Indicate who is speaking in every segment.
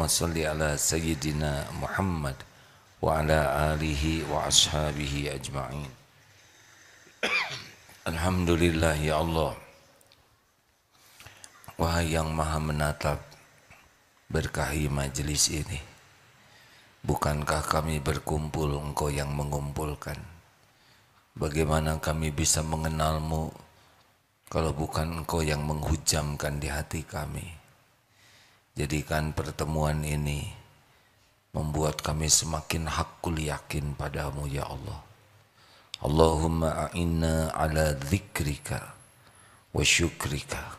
Speaker 1: Allahumma salli ala Sayyidina Muhammad wa ala alihi wa ashabihi ajma'in. Alhamdulillah ya Allah, wahai yang maha menatap, berkahi majelis ini. Bukankah kami berkumpul, Engkau yang mengumpulkan? Bagaimana kami bisa mengenalmu kalau bukan Engkau yang menghujamkan di hati kami? Jadikan pertemuan ini membuat kami semakin hakul yakin padamu ya Allah. Allahumma a'inna ala dzikrika wa syukrika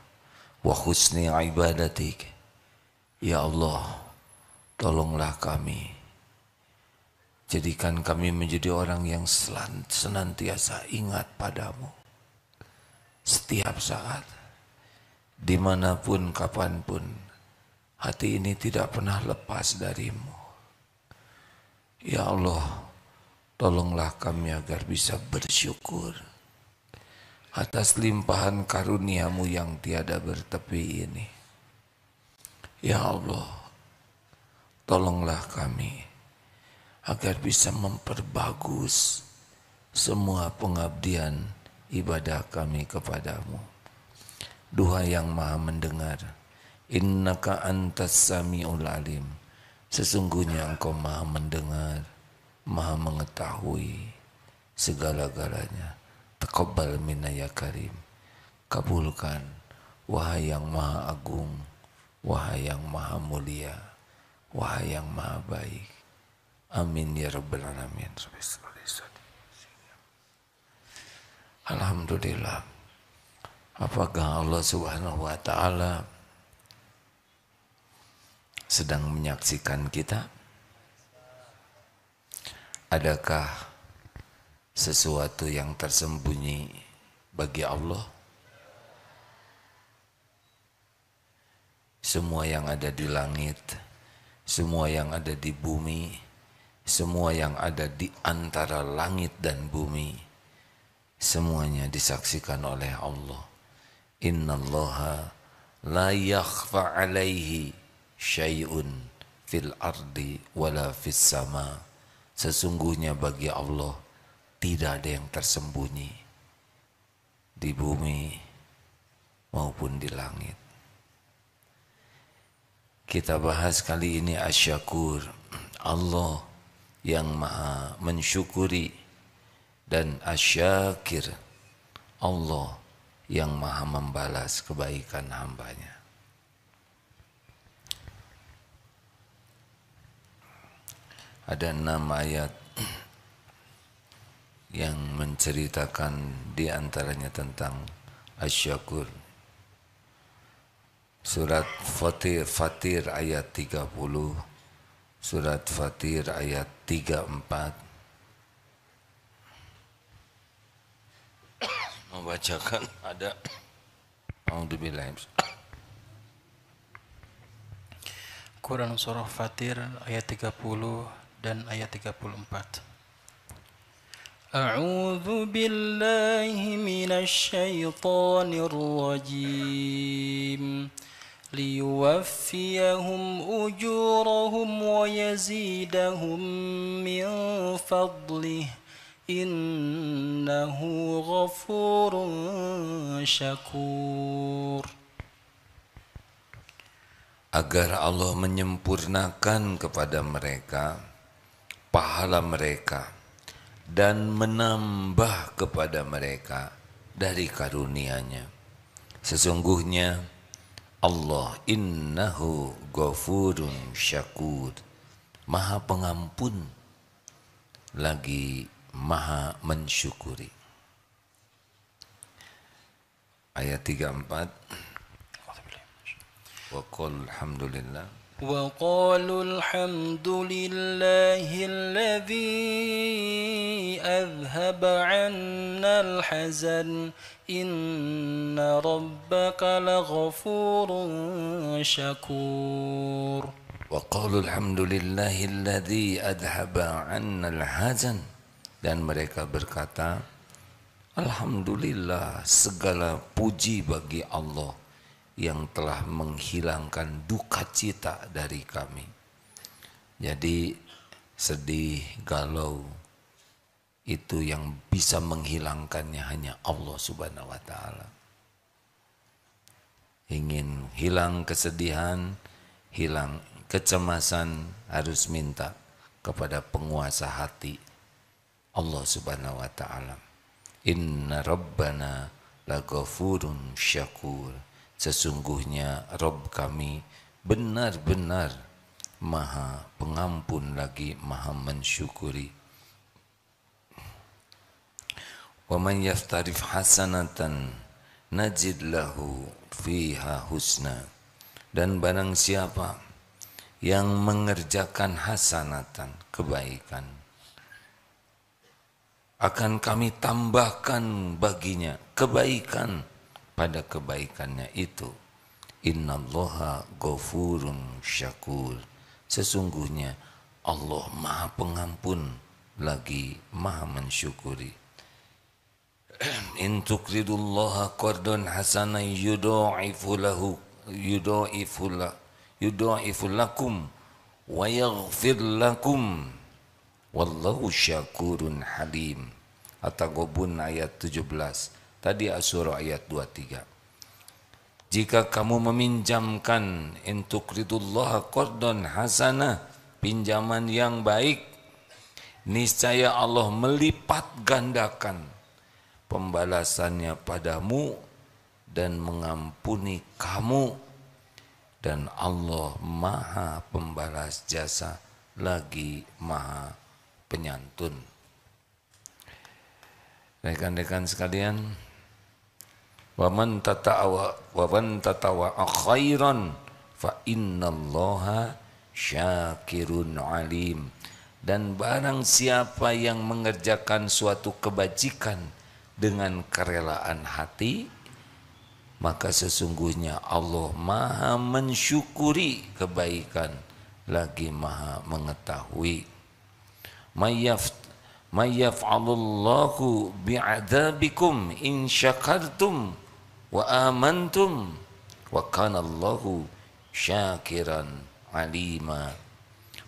Speaker 1: wa husni ibadatik. Ya Allah, tolonglah kami. Jadikan kami menjadi orang yang senantiasa ingat padamu. Setiap saat, dimanapun, kapanpun, hati ini tidak pernah lepas darimu. Ya Allah, tolonglah kami agar bisa bersyukur atas limpahan karuniamu yang tiada bertepi ini. Ya Allah, tolonglah kami agar bisa memperbagus semua pengabdian ibadah kami kepadamu. Duha yang maha mendengar, innaka antas sami'ul alim. Sesungguhnya Engkau maha mendengar, maha mengetahui segala-galanya. Taqabbal minna ya karim. Kabulkan wahai yang maha agung, wahai yang maha mulia, wahai yang maha baik. Amin ya rabbal alamin. Alhamdulillah. Apakah Allah Subhanahu wa taala sedang menyaksikan kita? Adakah sesuatu yang tersembunyi bagi Allah? Semua yang ada di langit, semua yang ada di bumi, semua yang ada di antara langit dan bumi, semuanya disaksikan oleh Allah. Innallaha la yakhfa alaihi syai'un fil ardi wala fis sama. Sesungguhnya bagi Allah tidak ada yang tersembunyi di bumi maupun di langit. Kita bahas kali ini asyakur, Allah yang maha mensyukuri, dan asyakir, Allah yang maha membalas kebaikan hambanya. Ada 6 ayat yang menceritakan di antaranya tentang asyakur. Surat Fatir ayat 30, surat Fatir ayat 34 membacakan ada
Speaker 2: Quran surah Fatir ayat 30 dan ayat 34. A'udzu billahi minasy syaithanir rajim. Liyuwaffiyahum ujurahum wa yazidahum min fadlih. Innahu ghafurun syakur.
Speaker 1: Agar Allah menyempurnakan kepada mereka pahala mereka dan menambah kepada mereka dari karunia-Nya. Sesungguhnya Allah innahu ghafurun syakur, maha pengampun lagi maha mensyukuri. Ayat 34. Wa qul alhamdulillah
Speaker 2: وقالوا الحمد لله الذي أذهب عنا الحزن إن ربك لغفور شكور.
Speaker 1: وقالوا الحمد لله الذي أذهب عنا الحزن. Dan mereka berkata, Alhamdulillah, segala puji bagi Allah yang telah menghilangkan duka cita dari kami. Jadi sedih, galau, itu yang bisa menghilangkannya hanya Allah Subhanahu wa Ta'ala. Ingin hilang kesedihan, hilang kecemasan, harus minta kepada penguasa hati, Allah Subhanahu wa Ta'ala. Inna Rabbana laghafurun syakur. Sesungguhnya Rabb kami benar-benar Maha pengampun lagi Maha mensyukuri. Wa man yaftarif hasanatan najid lahu fiha husna. Dan barang siapa yang mengerjakan hasanatan, kebaikan, akan kami tambahkan baginya kebaikan pada kebaikannya itu. Innallaha ghafurun syakur. Sesungguhnya Allah Maha Pengampun lagi Maha mensyukuri. In tuqridullaha qardan hasanan yudha'ifu lakum wa yaghfir lakum wallahu syakurun halim. At-Taghabun ayat 17. Tadi Asy-Syura ayat 23. Jika kamu meminjamkan intuqridullaha qardan hasanah, pinjaman yang baik, niscaya Allah melipat gandakan pembalasannya padamu dan mengampuni kamu, dan Allah Maha pembalas jasa lagi Maha penyantun. Rekan-rekan sekalian, wa man tatawa khairan fa innallaha syakirun alim. Dan barang siapa yang mengerjakan suatu kebajikan dengan kerelaan hati, maka sesungguhnya Allah Maha mensyukuri kebaikan lagi Maha mengetahui. Mayyaf'alullahu bi'adabikum in syakartum wa amantum wa kanallahu syakiran alima.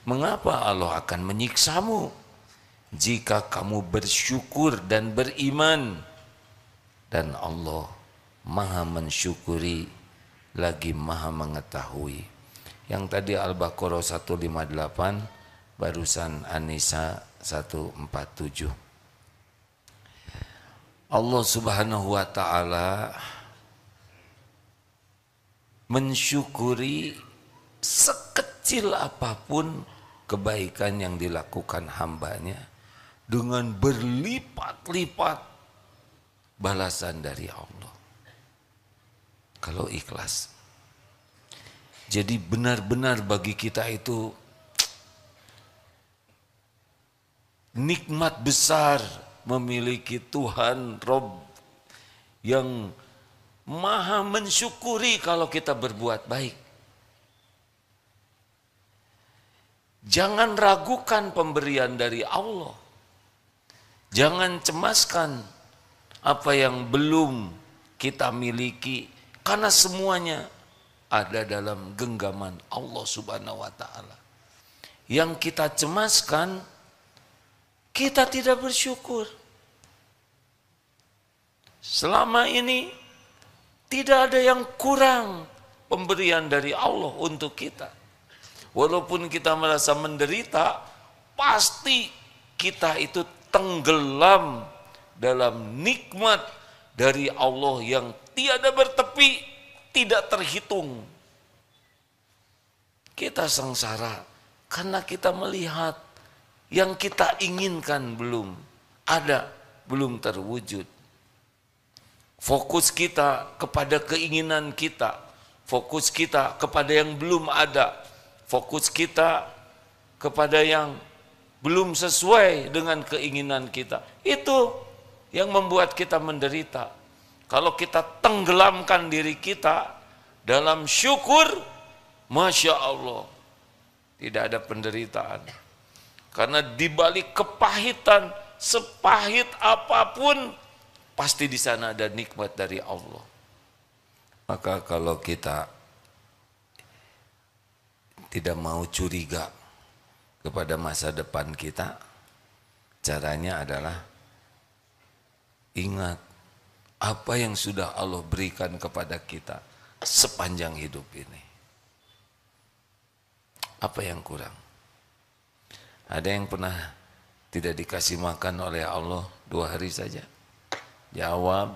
Speaker 1: Mengapa Allah akan menyiksamu jika kamu bersyukur dan beriman, dan Allah Maha mensyukuri lagi Maha mengetahui. Yang tadi Al-Baqarah 158, barusan An-Nisa 147. Allah Subhanahu wa Ta'ala mensyukuri sekecil apapun kebaikan yang dilakukan hambanya dengan berlipat-lipat balasan dari Allah kalau ikhlas. Jadi benar-benar bagi kita itu nikmat besar memiliki Tuhan Rabb yang Maha mensyukuri kalau kita berbuat baik. Jangan ragukan pemberian dari Allah. Jangan cemaskan apa yang belum kita miliki, karena semuanya ada dalam genggaman Allah Subhanahu wa Ta'ala. Yang kita cemaskan, kita tidak bersyukur. Selama ini tidak ada yang kurang pemberian dari Allah untuk kita. Walaupun kita merasa menderita, pasti kita itu tenggelam dalam nikmat dari Allah yang tiada bertepi, tidak terhitung. Kita sengsara karena kita melihat yang kita inginkan belum ada, belum terwujud. Fokus kita kepada keinginan kita, fokus kita kepada yang belum ada, fokus kita kepada yang belum sesuai dengan keinginan kita. Itu yang membuat kita menderita. Kalau kita tenggelamkan diri kita dalam syukur, Masya Allah, tidak ada penderitaan. Karena dibalik kepahitan, sepahit apapun, pasti di sana ada nikmat dari Allah. Maka kalau kita tidak mau curiga kepada masa depan kita, caranya adalah ingat apa yang sudah Allah berikan kepada kita sepanjang hidup ini. Apa yang kurang? Ada yang pernah tidak dikasih makan oleh Allah 2 hari saja? Jawab.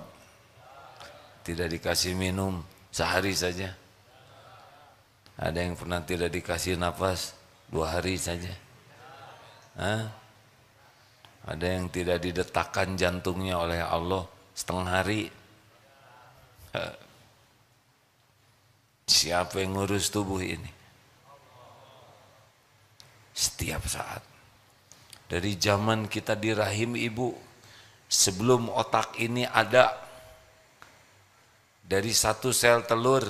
Speaker 1: Tidak dikasih minum sehari saja? Ada yang pernah tidak dikasih nafas 2 hari saja? Hah? Ada yang tidak didetakkan jantungnya oleh Allah setengah hari? Siapa yang ngurus tubuh ini? Setiap saat. Dari zaman kita di rahim ibu, sebelum otak ini ada, dari satu sel telur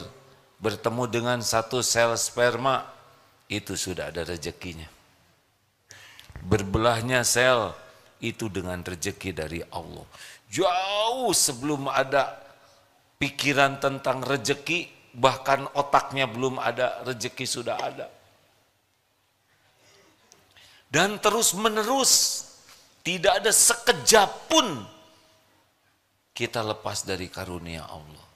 Speaker 1: bertemu dengan satu sel sperma, itu sudah ada rezekinya. Berbelahnya sel, itu dengan rezeki dari Allah. Jauh sebelum ada pikiran tentang rezeki, bahkan otaknya belum ada, rezeki sudah ada. Dan terus menerus, tidak ada sekejap pun kita lepas dari karunia Allah.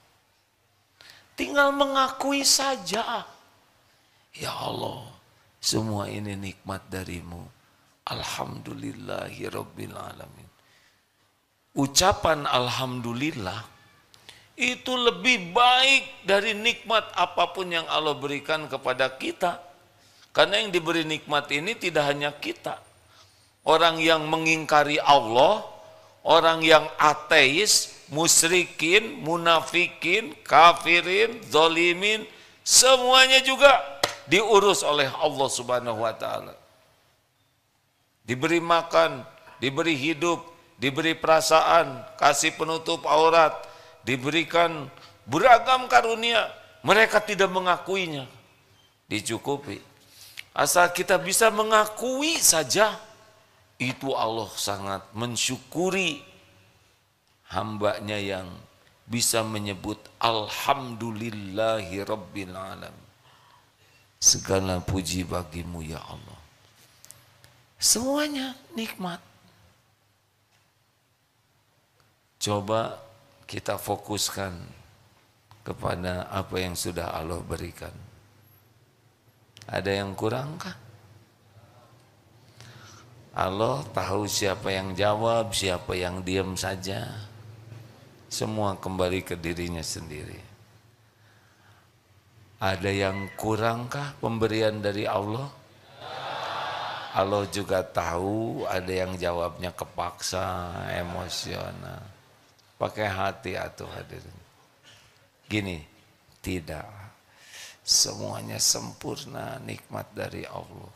Speaker 1: Tinggal mengakui saja, ya Allah, semua ini nikmat darimu. Alhamdulillahirabbil alamin. Ucapan alhamdulillah itu lebih baik dari nikmat apapun yang Allah berikan kepada kita. Karena yang diberi nikmat ini tidak hanya kita. Orang yang mengingkari Allah, orang yang ateis, musyrikin, munafikin, kafirin, zolimin, semuanya juga diurus oleh Allah Subhanahu wa taala. Diberi makan, diberi hidup, diberi perasaan, kasih penutup aurat, diberikan beragam karunia, mereka tidak mengakuinya. Dicukupi. Asal kita bisa mengakui saja, itu Allah sangat mensyukuri hambanya yang bisa menyebut Alhamdulillahi Rabbil Alamin. Segala puji bagimu ya Allah. Semuanya nikmat. Coba kita fokuskan kepada apa yang sudah Allah berikan. Ada yang kurangkah? Allah tahu siapa yang jawab, siapa yang diam saja. Semua kembali ke dirinya sendiri. Ada yang kurangkah pemberian dari Allah? Allah juga tahu ada yang jawabnya kepaksa, emosional. Pakai hati atuh hadirin. Gini, tidak. Semuanya sempurna, nikmat dari Allah.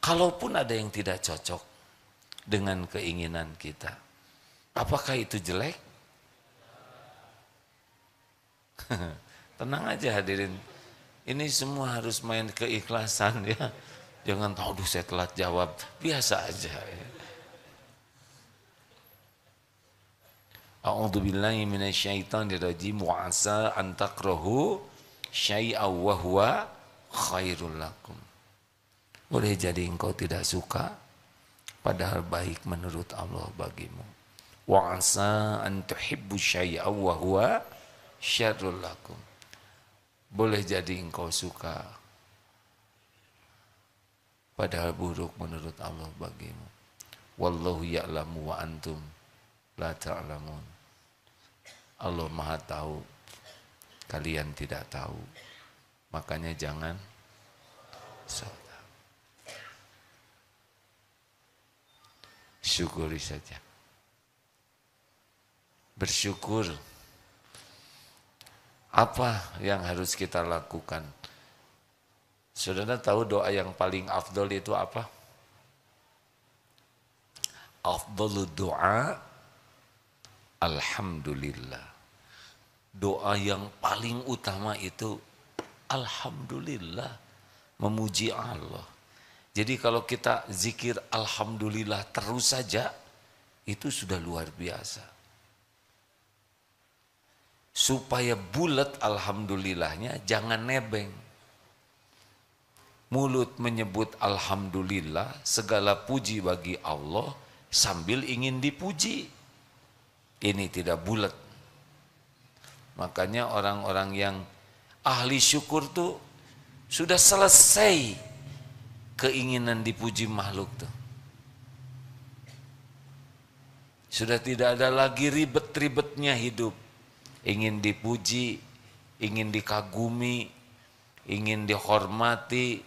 Speaker 1: Kalaupun ada yang tidak cocok dengan keinginan kita, apakah itu jelek? Tenang aja hadirin. Ini semua harus main keikhlasan ya. Jangan tahu, aduh saya telat jawab. Biasa aja ya. A'udzubillahi minasyaitonirrajim wa asa an takrahu syai'aw wa huwa khairul lakum. Boleh jadi engkau tidak suka, padahal baik menurut Allah bagimu. Wa asa an tuhibbu syai'aw wa huwa syarrul lakum. Boleh jadi engkau suka, padahal buruk menurut Allah bagimu. Wallahu ya'lamu wa antum la ta'lamun. Allah Maha tahu, kalian tidak tahu. Makanya jangan sombong. Syukuri saja. Bersyukur. Apa yang harus kita lakukan? Saudara tahu doa yang paling afdol itu apa? Afdolud doa alhamdulillah. Doa yang paling utama itu alhamdulillah, memuji Allah. Jadi kalau kita zikir alhamdulillah terus saja, itu sudah luar biasa. Supaya bulat alhamdulillahnya, jangan nebeng. mulut menyebut alhamdulillah, segala puji bagi Allah sambil ingin dipuji. Ini tidak bulat. Makanya orang-orang yang ahli syukur tuh sudah selesai keinginan dipuji makhluk tuh. Sudah tidak ada lagi ribet-ribetnya hidup. Ingin dipuji, ingin dikagumi, ingin dihormati,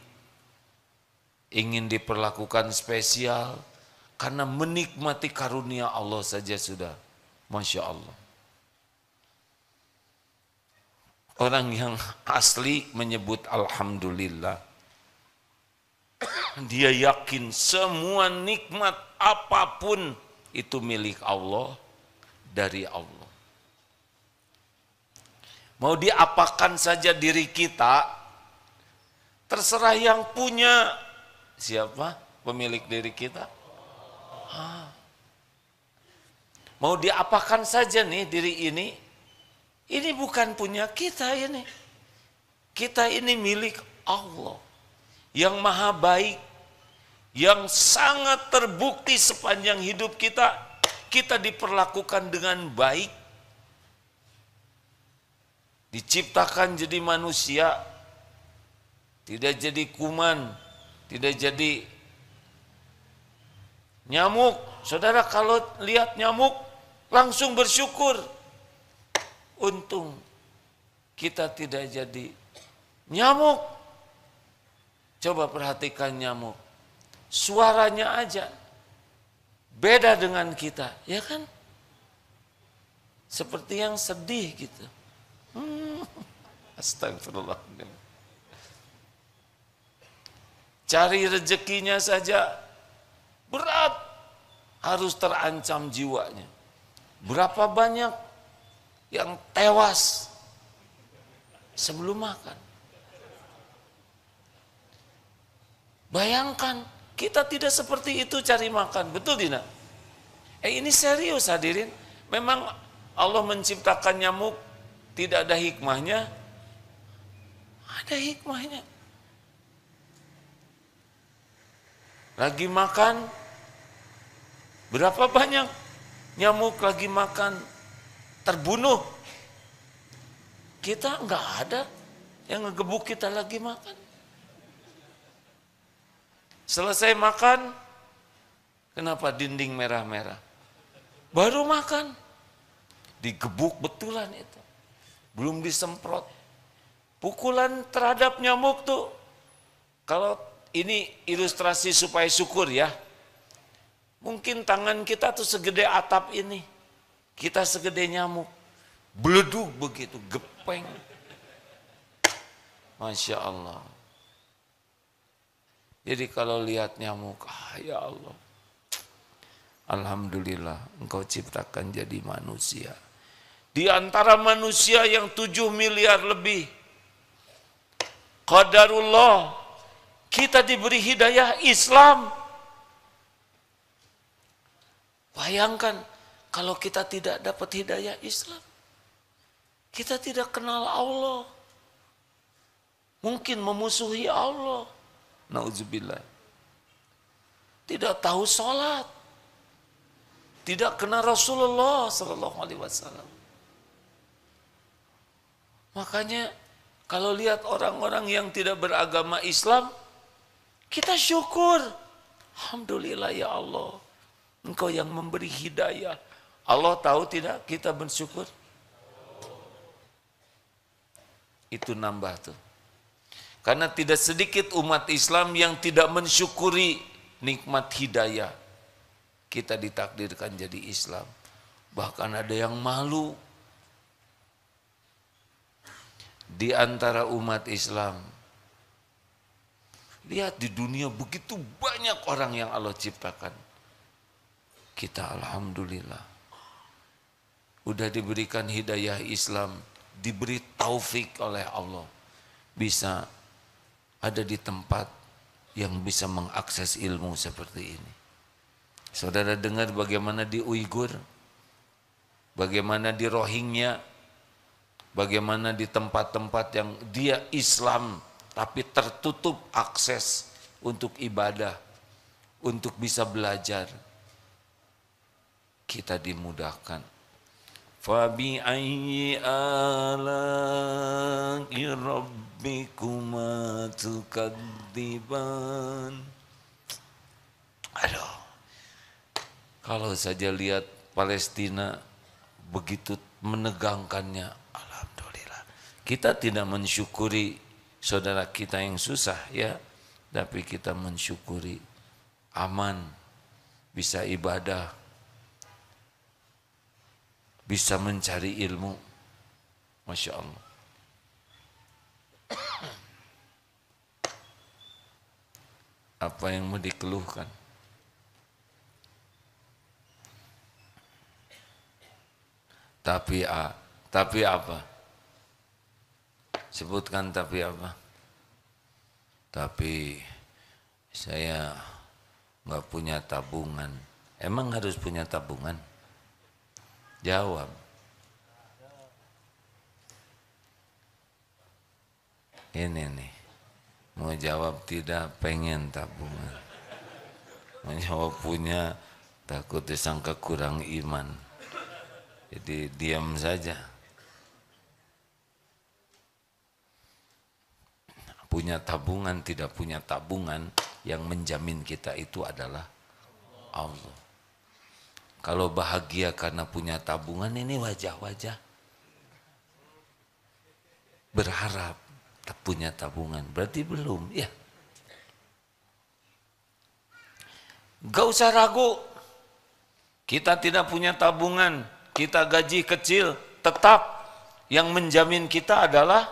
Speaker 1: ingin diperlakukan spesial, karena menikmati karunia Allah saja sudah, Masya Allah. Orang yang asli menyebut alhamdulillah, dia yakin semua nikmat apapun itu milik Allah, dari Allah. Mau diapakan saja diri kita, terserah yang punya. Siapa pemilik diri kita? Mau diapakan saja nih diri ini bukan punya kita ini. Kita ini milik Allah yang maha baik, yang sangat terbukti sepanjang hidup kita, kita diperlakukan dengan baik. Diciptakan jadi manusia, tidak jadi kuman, tidak jadi nyamuk. Saudara kalau lihat nyamuk langsung bersyukur. Untung kita tidak jadi nyamuk. Coba perhatikan nyamuk. Suaranya aja beda dengan kita, ya kan? Seperti yang sedih gitu. Astagfirullahaladzim. Cari rezekinya saja berat, harus terancam jiwanya. Berapa banyak yang tewas sebelum makan. Bayangkan, kita tidak seperti itu cari makan, betul tidak? Ini serius hadirin. Memang Allah menciptakan nyamuk tidak ada hikmahnya? Ada hikmahnya. Lagi makan, berapa banyak nyamuk lagi makan terbunuh? Kita enggak ada yang ngegebuk kita lagi makan. Selesai makan, kenapa dinding merah-merah? Baru makan, digebuk betulan itu. Belum disemprot. Pukulan terhadap nyamuk tuh, kalau ini ilustrasi supaya syukur ya. Mungkin tangan kita tuh segede atap ini. Kita segede nyamuk. Beleduk begitu, gepeng. Masya Allah. Jadi kalau lihat nyamuk, ya Allah. Alhamdulillah, engkau ciptakan jadi manusia. Di antara manusia yang 7 miliar lebih, qadarullah, kita diberi hidayah Islam. Bayangkan kalau kita tidak dapat hidayah Islam, kita tidak kenal Allah, mungkin memusuhi Allah, nauzubillah. Tidak tahu sholat, tidak kenal Rasulullah Sallallahu Alaihi Wasallam. Makanya kalau lihat orang-orang yang tidak beragama Islam, kita syukur. Alhamdulillah ya Allah, Engkau yang memberi hidayah. Allah tahu tidak kita bersyukur? Itu nambah tuh. Karena tidak sedikit umat Islam yang tidak mensyukuri nikmat hidayah. Kita ditakdirkan jadi Islam. Bahkan ada yang malu. Di antara umat Islam, lihat di dunia begitu banyak orang yang Allah ciptakan. Kita alhamdulillah udah diberikan hidayah Islam, diberi taufik oleh Allah, bisa ada di tempat yang bisa mengakses ilmu seperti ini. Saudara dengar bagaimana di Uighur, bagaimana di Rohingya, bagaimana di tempat-tempat yang dia Islam tapi tertutup akses untuk ibadah, untuk bisa belajar. Kita dimudahkan. Fabi ayyi ala'i rabbikuma tukadziban. Aduh, kalau saja lihat Palestina begitu menegangkannya, alhamdulillah. Kita tidak mensyukuri saudara kita yang susah ya, tapi kita mensyukuri aman, bisa ibadah, bisa mencari ilmu. Masya Allah. Apa yang mau dikeluhkan? Tapi apa? Sebutkan tapi apa? Tapi saya nggak punya tabungan. Emang harus punya tabungan? Jawab. Ini nih, mau jawab tidak, pengen tabungan. Mau jawab punya, takut disangka kurang iman. Jadi diam saja. Punya tabungan, tidak punya tabungan, yang menjamin kita itu adalah Allah. Kalau bahagia karena punya tabungan, ini wajah-wajah berharap punya tabungan, berarti belum ya. Gak usah ragu, kita tidak punya tabungan, kita gaji kecil, tetap yang menjamin kita adalah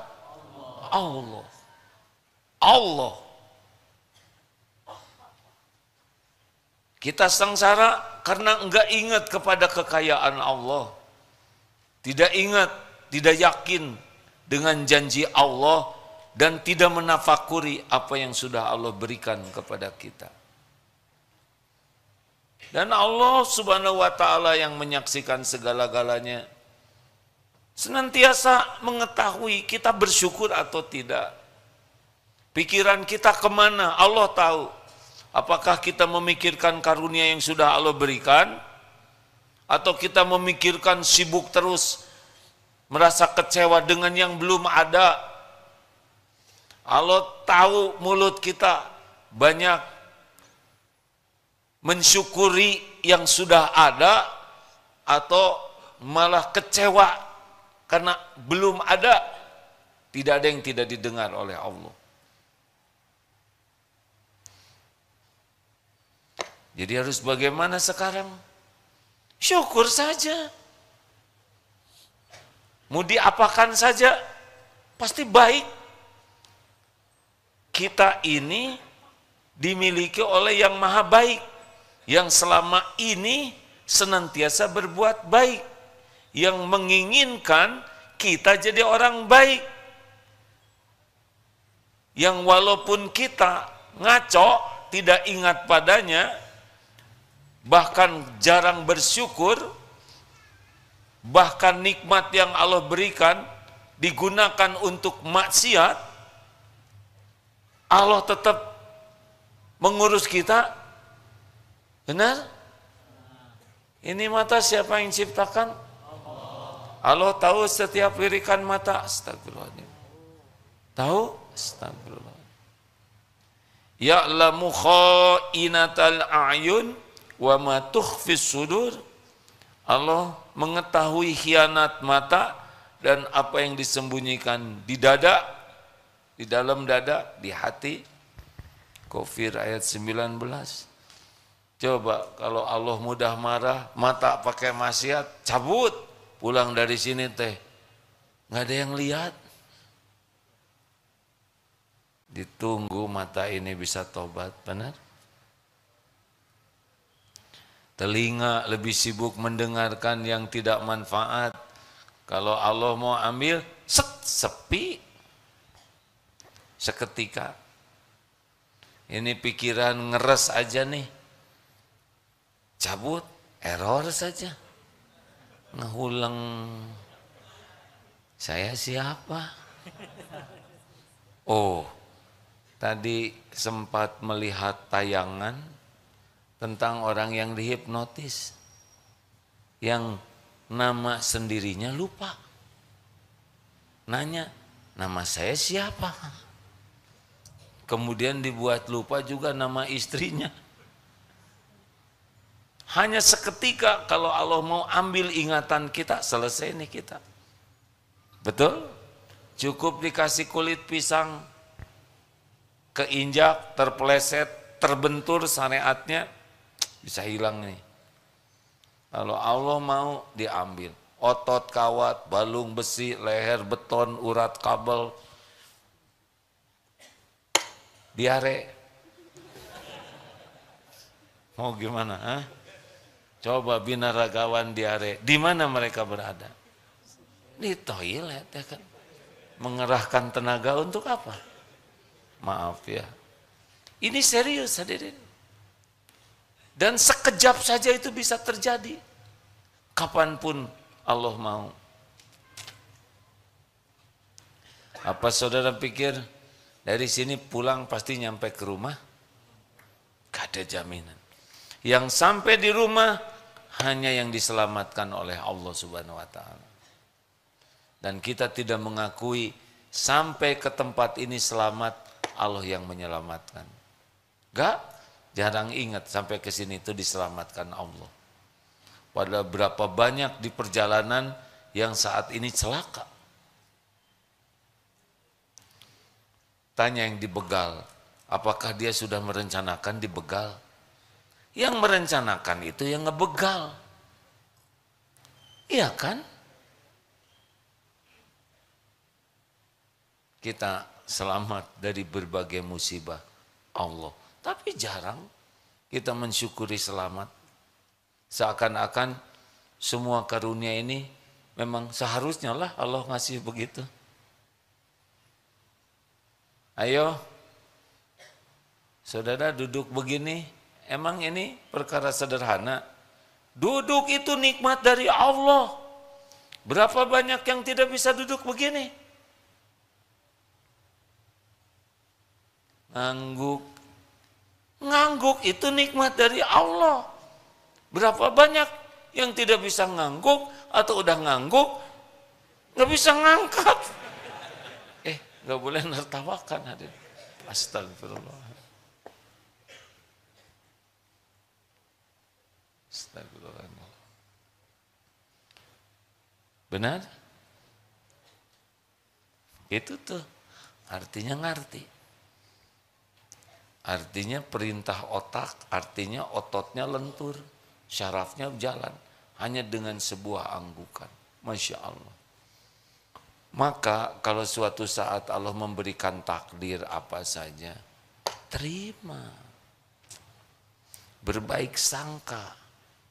Speaker 1: Allah. Allah. Kita sengsara karena enggak ingat kepada kekayaan Allah. Tidak ingat, tidak yakin dengan janji Allah dan tidak menafakuri apa yang sudah Allah berikan kepada kita. Dan Allah Subhanahu wa taala yang menyaksikan segala-galanya senantiasa mengetahui kita bersyukur atau tidak. Pikiran kita kemana Allah tahu. Apakah kita memikirkan karunia yang sudah Allah berikan, atau kita memikirkan sibuk terus merasa kecewa dengan yang belum ada. Allah tahu mulut kita banyak mensyukuri yang sudah ada, atau malah kecewa karena belum ada. Tidak ada yang tidak didengar oleh Allah. Jadi harus bagaimana sekarang? Syukur saja. Mau diapakan saja, pasti baik. Kita ini dimiliki oleh yang maha baik, yang selama ini senantiasa berbuat baik, yang menginginkan kita jadi orang baik, yang walaupun kita ngaco, tidak ingat padanya, bahkan jarang bersyukur, bahkan nikmat yang Allah berikan digunakan untuk maksiat, Allah tetap mengurus kita. Benar? Ini mata siapa yang ciptakan? Allah tahu setiap lirikan mata. Astagfirullahaladzim. Tahu? Astagfirullah. Ya'lamu kha'inatal a'yun wa ma tukhfis sudur. Allah mengetahui khianat mata dan apa yang disembunyikan di dada, di dalam dada, di hati. Kafir ayat 19. Coba kalau Allah mudah marah, mata pakai maksiat, cabut, pulang dari sini teh, nggak ada yang lihat. Ditunggu mata ini bisa tobat, benar? Telinga lebih sibuk mendengarkan yang tidak manfaat. Kalau Allah mau ambil, sepi. Seketika. Ini pikiran ngeres aja nih. Cabut, error saja. Ngehulang. Saya siapa? Oh, Tadi sempat melihat tayangan tentang orang yang dihipnotis, yang nama sendirinya lupa. Nanya, nama saya siapa? Kemudian dibuat lupa juga nama istrinya. Hanya seketika kalau Allah mau ambil ingatan kita, selesai nih kita. Betul? Cukup dikasih kulit pisang, keinjak, terpeleset, terbentur syariatnya, bisa hilang nih. Kalau Allah mau diambil, otot kawat, balung besi, leher beton, urat kabel, diare. Mau gimana? Hah? Coba binaragawan diare, di mana mereka berada? Di toilet ya kan. Mengerahkan tenaga untuk apa? Maaf ya. Ini serius hadirin. Dan sekejap saja itu bisa terjadi. Kapanpun Allah mau. Apa saudara pikir dari sini pulang pasti nyampe ke rumah? Gak ada jaminan. Yang sampai di rumah hanya yang diselamatkan oleh Allah Subhanahu wa taala. Dan kita tidak mengakui sampai ke tempat ini selamat, Allah yang menyelamatkan. Gak, jarang ingat sampai ke sini itu diselamatkan Allah. Padahal berapa banyak di perjalanan yang saat ini celaka. Tanya yang dibegal, apakah dia sudah merencanakan dibegal? Yang merencanakan itu yang ngebegal. Iya kan? Kita selamat dari berbagai musibah Allah. Tapi jarang kita mensyukuri selamat. Seakan-akan semua karunia ini memang seharusnya lah Allah ngasih begitu. Ayo, saudara duduk begini, emang ini perkara sederhana. Duduk itu nikmat dari Allah. Berapa banyak yang tidak bisa duduk begini? Ngangguk itu nikmat dari Allah. Berapa banyak yang tidak bisa ngangguk atau udah ngangguk nggak bisa ngangkat. Nggak boleh nertawakan hadir. Astagfirullah. Astagfirullah. Benar? Itu tuh artinya ngerti. Artinya perintah otak, artinya ototnya lentur, syarafnya jalan, hanya dengan sebuah anggukan. Masya Allah. Maka kalau suatu saat Allah memberikan takdir apa saja, terima. Berbaik sangka,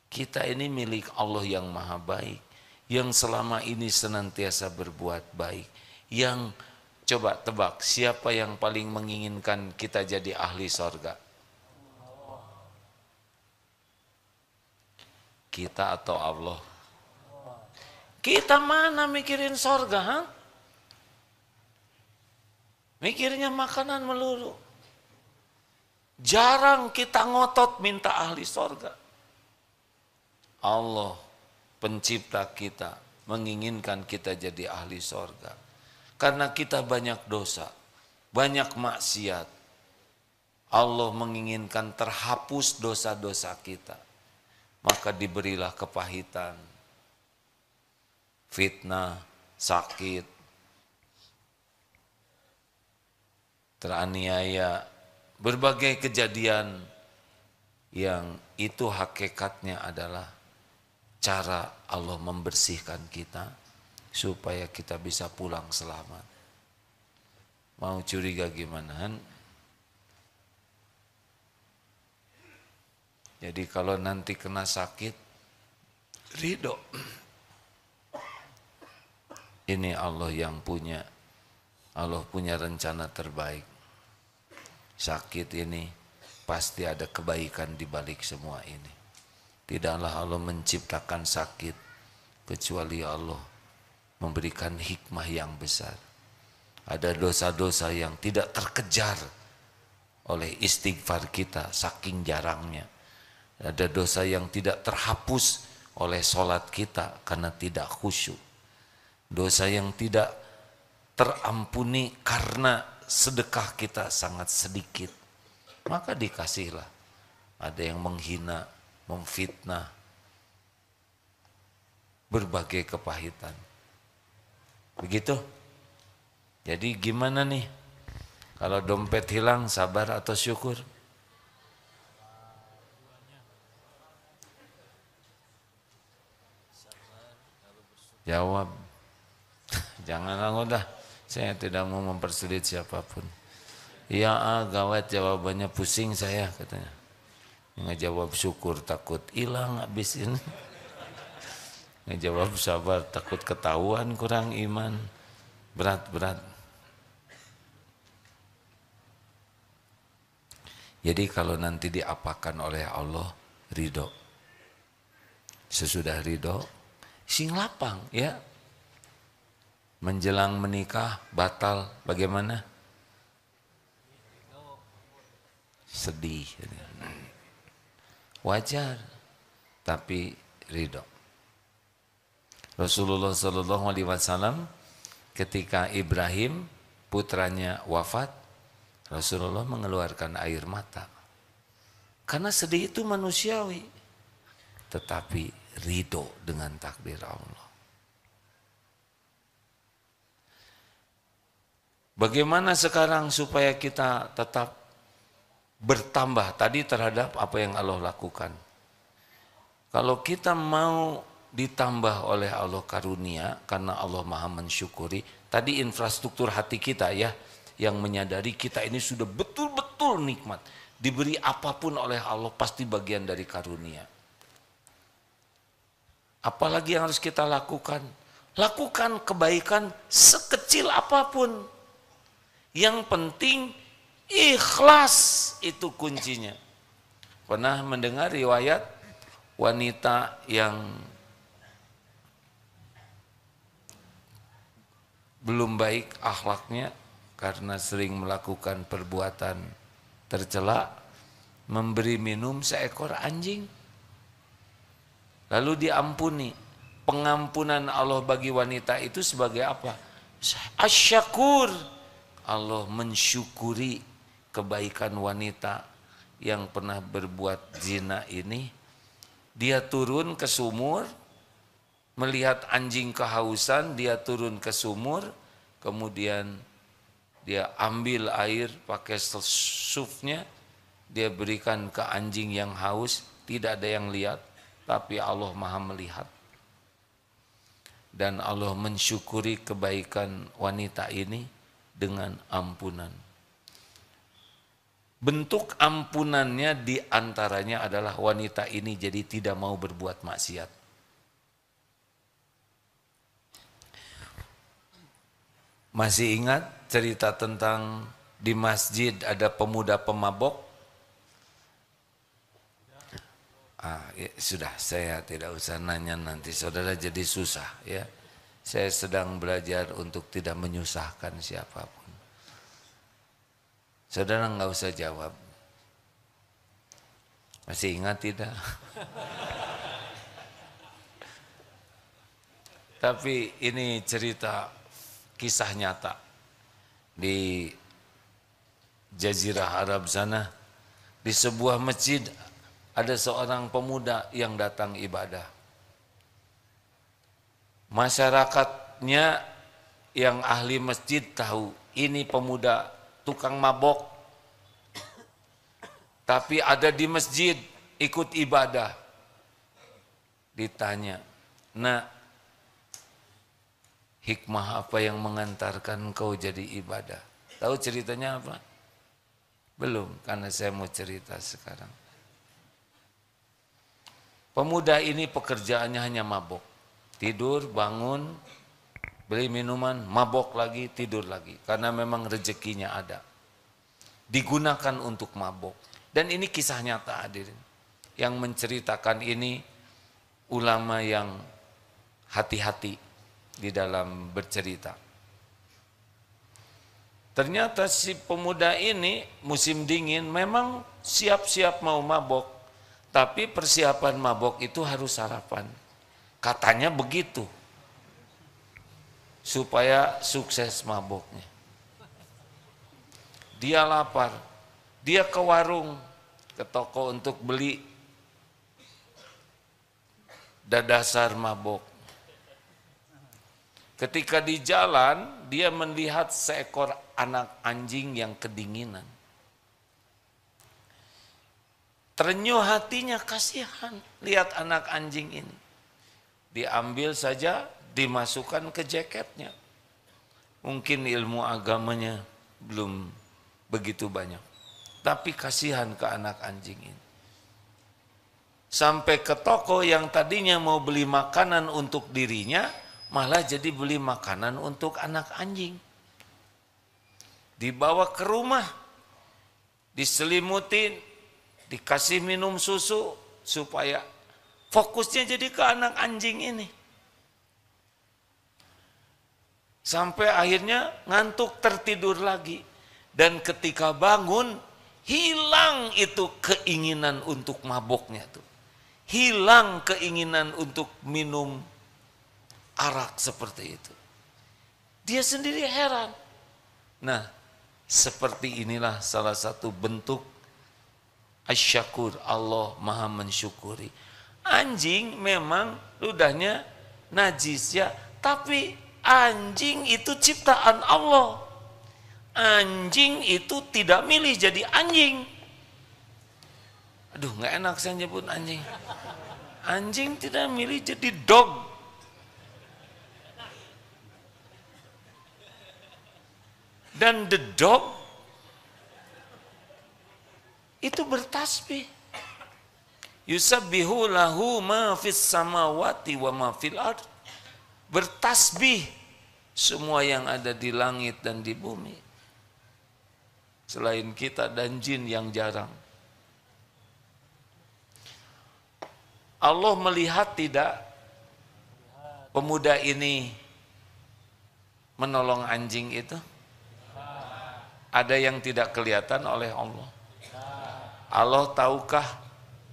Speaker 1: kita ini milik Allah yang maha baik, yang selama ini senantiasa berbuat baik, yang coba tebak, siapa yang paling menginginkan kita jadi ahli sorga? Kita atau Allah? Kita mana mikirin sorga? Ha? Mikirnya makanan melulu. Jarang kita ngotot minta ahli sorga. Allah pencipta kita menginginkan kita jadi ahli sorga. Karena kita banyak dosa, banyak maksiat. Allah menginginkan terhapus dosa-dosa kita. Maka diberilah kepahitan, fitnah, sakit, teraniaya, berbagai kejadian yang itu hakikatnya adalah cara Allah membersihkan kita supaya kita bisa pulang selamat. Mau curiga gimana? Jadi kalau nanti kena sakit, ridho. Ini Allah yang punya. Allah punya rencana terbaik. Sakit ini pasti ada kebaikan di balik semua ini. Tidaklah Allah menciptakan sakit kecuali Allah memberikan hikmah yang besar. Ada dosa-dosa yang tidak terkejar oleh istighfar kita saking jarangnya. Ada dosa yang tidak terhapus oleh sholat kita karena tidak khusyuk. Dosa yang tidak terampuni karena sedekah kita sangat sedikit. Maka dikasihlah. Ada yang menghina, memfitnah, berbagai kepahitan. Begitu. Jadi gimana nih? Kalau dompet hilang, sabar atau syukur? Jawab. Jangan udah. Saya tidak mau mempersulit siapapun. Ya gawat jawabannya, pusing saya katanya. Ngejawab syukur takut hilang habis ini. Ngejawab sabar takut ketahuan kurang iman. Berat. Jadi kalau nanti diapakan oleh Allah, ridho. Sesudah ridho, sing lapang ya. Menjelang menikah batal bagaimana? Sedih. Wajar, tapi ridho. Rasulullah SAW ketika Ibrahim putranya wafat, Rasulullah mengeluarkan air mata. Karena sedih itu manusiawi, tetapi ridho dengan takdir Allah. Bagaimana sekarang supaya kita tetap bertambah tadi terhadap apa yang Allah lakukan? Kalau kita mau ditambah oleh Allah karunia, karena Allah maha mensyukuri, tadi infrastruktur hati kita ya, yang menyadari kita ini sudah betul-betul nikmat. Diberi apapun oleh Allah pasti bagian dari karunia. Apalagi yang harus kita lakukan? Lakukan kebaikan sekecil apapun. Yang penting ikhlas, itu kuncinya. Pernah mendengar riwayat wanita yang belum baik akhlaknya karena sering melakukan perbuatan tercela, memberi minum seekor anjing, lalu diampuni. Pengampunan Allah bagi wanita itu sebagai apa? Asyakur. Allah mensyukuri kebaikan wanita yang pernah berbuat zina ini. Dia turun ke sumur, melihat anjing kehausan, dia turun ke sumur, kemudian dia ambil air pakai sufnya, dia berikan ke anjing yang haus. Tidak ada yang lihat, tapi Allah maha melihat. Dan Allah mensyukuri kebaikan wanita ini dengan ampunan. Bentuk ampunannya diantaranya adalah wanita ini jadi tidak mau berbuat maksiat. Masih ingat cerita tentang di masjid ada pemuda pemabok? Ya, sudah, saya tidak usah nanya, nanti saudara jadi susah ya. Saya sedang belajar untuk tidak menyusahkan siapapun. Saudara nggak usah jawab. Masih ingat tidak? Tapi ini cerita kisah nyata. Di Jazirah Arab sana, di sebuah masjid ada seorang pemuda yang datang ibadah. Masyarakatnya yang ahli masjid tahu ini pemuda tukang mabok, tapi ada di masjid ikut ibadah. Ditanya, "Nak, hikmah apa yang mengantarkan kau jadi ibadah?" Tahu ceritanya apa? Belum, karena saya mau cerita sekarang. Pemuda ini pekerjaannya hanya mabok. Tidur, bangun, beli minuman, mabok lagi, tidur lagi. Karena memang rezekinya ada. Digunakan untuk mabok. Dan ini kisah nyata hadirin. Yang menceritakan ini ulama yang hati-hati di dalam bercerita. Ternyata si pemuda ini musim dingin memang siap-siap mau mabok, tapi persiapan mabok itu harus sarapan. Katanya begitu, supaya sukses maboknya. Dia lapar, dia ke warung, ke toko untuk beli dadasar mabok. Ketika di jalan, dia melihat seekor anak anjing yang kedinginan. Terenyuh hatinya, kasihan lihat anak anjing ini. Diambil saja, dimasukkan ke jaketnya. Mungkin ilmu agamanya belum begitu banyak, tapi kasihan ke anak anjing ini. Sampai ke toko yang tadinya mau beli makanan untuk dirinya, malah jadi beli makanan untuk anak anjing. Dibawa ke rumah, diselimutin, dikasih minum susu, supaya fokusnya jadi ke anak anjing ini. Sampai akhirnya ngantuk, tertidur lagi. Dan ketika bangun, hilang itu keinginan untuk maboknya tuh. Hilang keinginan untuk minum arak seperti itu. Dia sendiri heran. Nah, seperti inilah salah satu bentuk asyakur, Allah maha mensyukuri. Anjing memang ludahnya najis ya, tapi anjing itu ciptaan Allah. Anjing itu tidak milih jadi anjing. Aduh, nggak enak saya nyebut anjing. Anjing tidak milih jadi dog. Dan the dog itu bertasbih. Yusabbihu lahu ma fis samawati wa ma fil ard. Bertasbih semua yang ada di langit dan di bumi. Selain kita dan jin yang jarang. Allah melihat tidak pemuda ini menolong anjing itu? Ada yang tidak kelihatan oleh Allah. Allah tahukah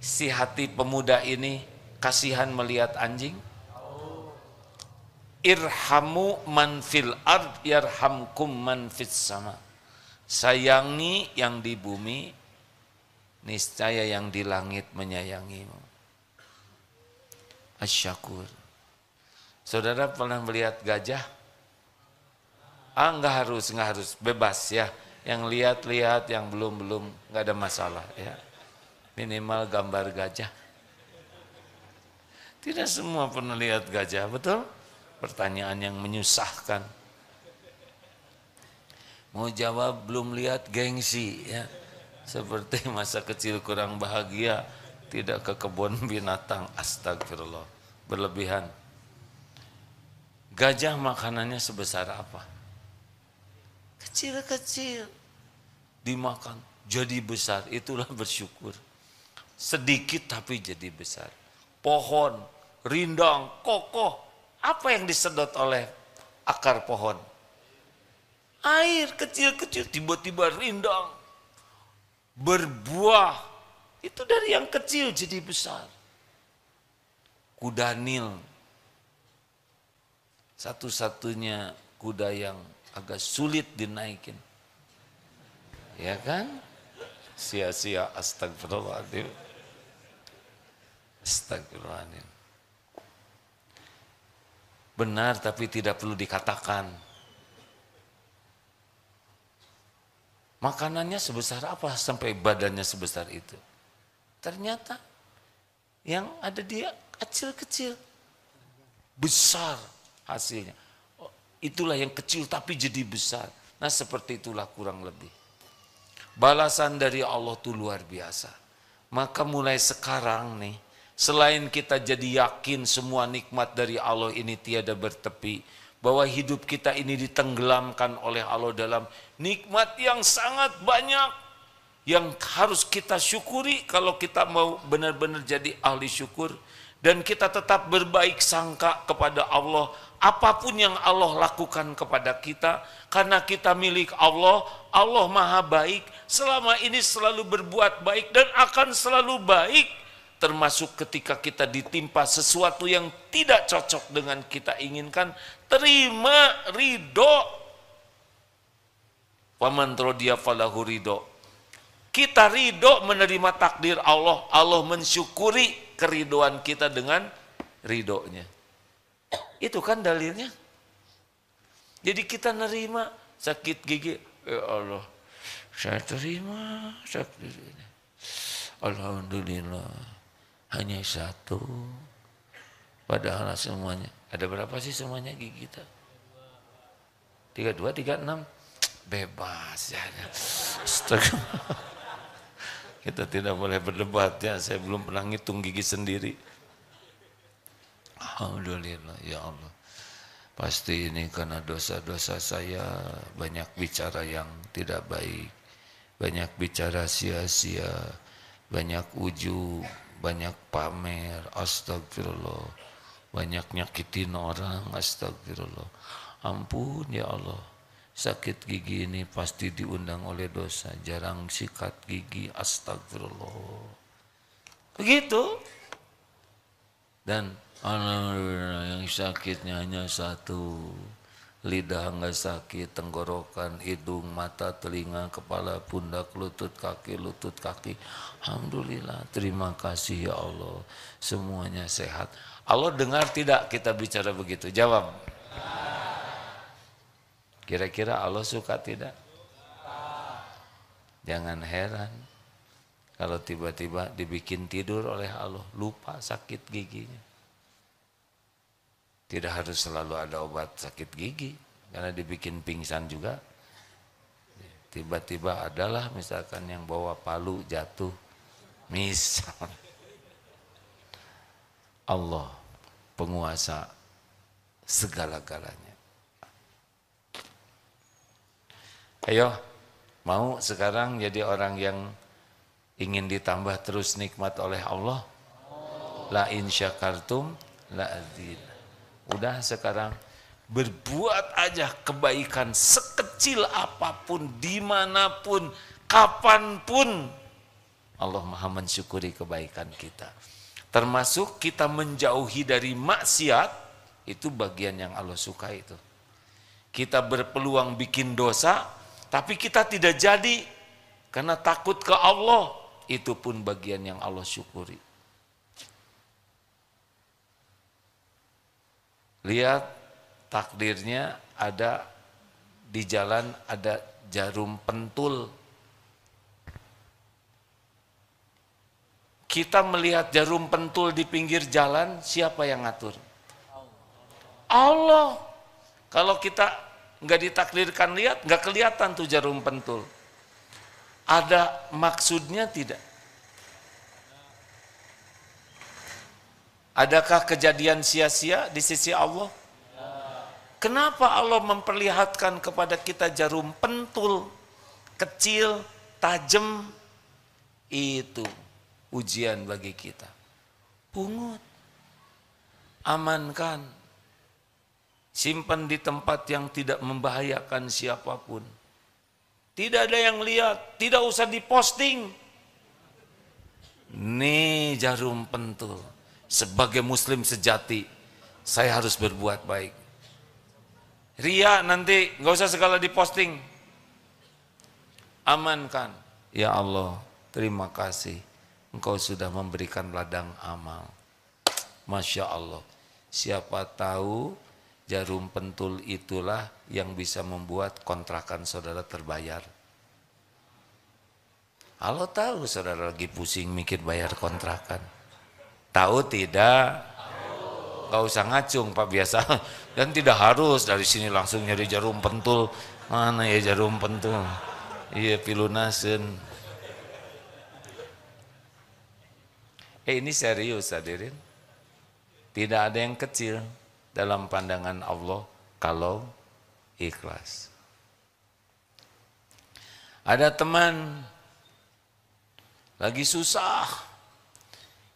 Speaker 1: si hati pemuda ini kasihan melihat anjing? Irhamu man fil ard yarhamkum man fis sama. Sayangi yang di bumi, niscaya yang di langit menyayangimu. Asyakur. Saudara pernah melihat gajah? Enggak harus, bebas ya. Yang lihat-lihat, yang belum, enggak ada masalah ya. Minimal gambar gajah. Tidak semua pernah lihat gajah, betul? Pertanyaan yang menyusahkan. Mau jawab belum lihat, gengsi ya. Seperti masa kecil kurang bahagia, tidak ke kebun binatang, astagfirullah, berlebihan. Gajah makanannya sebesar apa? Kecil-kecil, dimakan jadi besar, itulah bersyukur. Sedikit tapi jadi besar. Pohon, rindang, kokoh, apa yang disedot oleh akar pohon? Air kecil-kecil, tiba-tiba rindang, berbuah, itu dari yang kecil jadi besar. Kuda Nil, satu-satunya kuda yang agak sulit dinaikin. Ya kan? Sia-sia, astagfirullahaladzim. Astagfirullahaladzim. Benar tapi tidak perlu dikatakan. Makanannya sebesar apa sampai badannya sebesar itu? Ternyata yang ada dia kecil-kecil, besar hasilnya. Itulah yang kecil tapi jadi besar. Nah seperti itulah kurang lebih. Balasan dari Allah itu luar biasa. Maka mulai sekarang nih, selain kita jadi yakin semua nikmat dari Allah ini tiada bertepi, bahwa hidup kita ini ditenggelamkan oleh Allah dalam nikmat yang sangat banyak yang harus kita syukuri kalau kita mau benar-benar jadi ahli syukur, dan kita tetap berbaik sangka kepada Allah apapun yang Allah lakukan kepada kita, karena kita milik Allah, Allah maha baik, selama ini selalu berbuat baik dan akan selalu baik, termasuk ketika kita ditimpa sesuatu yang tidak cocok dengan kita inginkan, terima, ridho. Faman radiya falahu ridho. Kita ridho menerima takdir Allah, Allah mensyukuri keridoan kita dengan ridhonya. Itu kan dalilnya. Jadi kita nerima sakit gigi, ya Allah, saya terima sakit gigi. Alhamdulillah, hanya satu. Padahal semuanya, ada berapa sih semuanya gigi kita? 32, 36, bebas ya. Kita tidak boleh berdebat ya, saya belum pernah ngitung gigi sendiri. Alhamdulillah, ya Allah. Pasti ini karena dosa-dosa saya, banyak bicara yang tidak baik, banyak bicara sia-sia, banyak ujub, banyak pamer, astagfirullah, banyak nyakitin orang, astagfirullah. Ampun ya Allah, sakit gigi ini pasti diundang oleh dosa, jarang sikat gigi, astagfirullah. Begitu. Dan alhamdulillah yang sakitnya hanya satu, lidah enggak sakit, tenggorokan, hidung, mata, telinga, kepala, pundak, lutut kaki. Alhamdulillah, terima kasih ya Allah, semuanya sehat. Allah dengar tidak kita bicara begitu? Jawab. Kira-kira Allah suka tidak? Jangan heran kalau tiba-tiba dibikin tidur oleh Allah, lupa sakit giginya. Tidak harus selalu ada obat sakit gigi, karena dibikin pingsan juga. Tiba-tiba adalah misalkan yang bawa palu jatuh, misal. Allah penguasa segala-galanya. Ayo, mau sekarang jadi orang yang ingin ditambah terus nikmat oleh Allah? La in syakartum la azid. Udah sekarang berbuat aja kebaikan sekecil apapun, dimanapun, kapanpun. Allah maha mensyukuri kebaikan kita. Termasuk kita menjauhi dari maksiat, itu bagian yang Allah suka itu. Kita berpeluang bikin dosa, tapi kita tidak jadi karena takut ke Allah, itu pun bagian yang Allah syukuri. Lihat takdirnya, ada di jalan ada jarum pentul. Kita melihat jarum pentul di pinggir jalan, siapa yang ngatur? Allah. Kalau kita nggak ditakdirkan lihat, nggak kelihatan tuh jarum pentul. Ada maksudnya tidak? Adakah kejadian sia-sia di sisi Allah? Kenapa Allah memperlihatkan kepada kita jarum pentul kecil, tajam? Itu ujian bagi kita. Pungut, amankan, simpan di tempat yang tidak membahayakan siapapun. Tidak ada yang lihat, tidak usah diposting. Nih jarum pentul. Sebagai muslim sejati, saya harus berbuat baik. Ria nanti nggak usah segala diposting. Amankan. Ya Allah, terima kasih. Engkau sudah memberikan ladang amal. Masya Allah. Siapa tahu jarum pentul itulah yang bisa membuat kontrakan saudara terbayar. Allah tahu saudara lagi pusing mikir bayar kontrakan. Tahu tidak? Gak usah ngacung Pak, biasa. Dan tidak harus dari sini langsung nyari jarum pentul. Mana ya jarum pentul? Iya pilunasen. Ini serius hadirin. Tidak ada yang kecil dalam pandangan Allah kalau ikhlas. Ada teman lagi susah.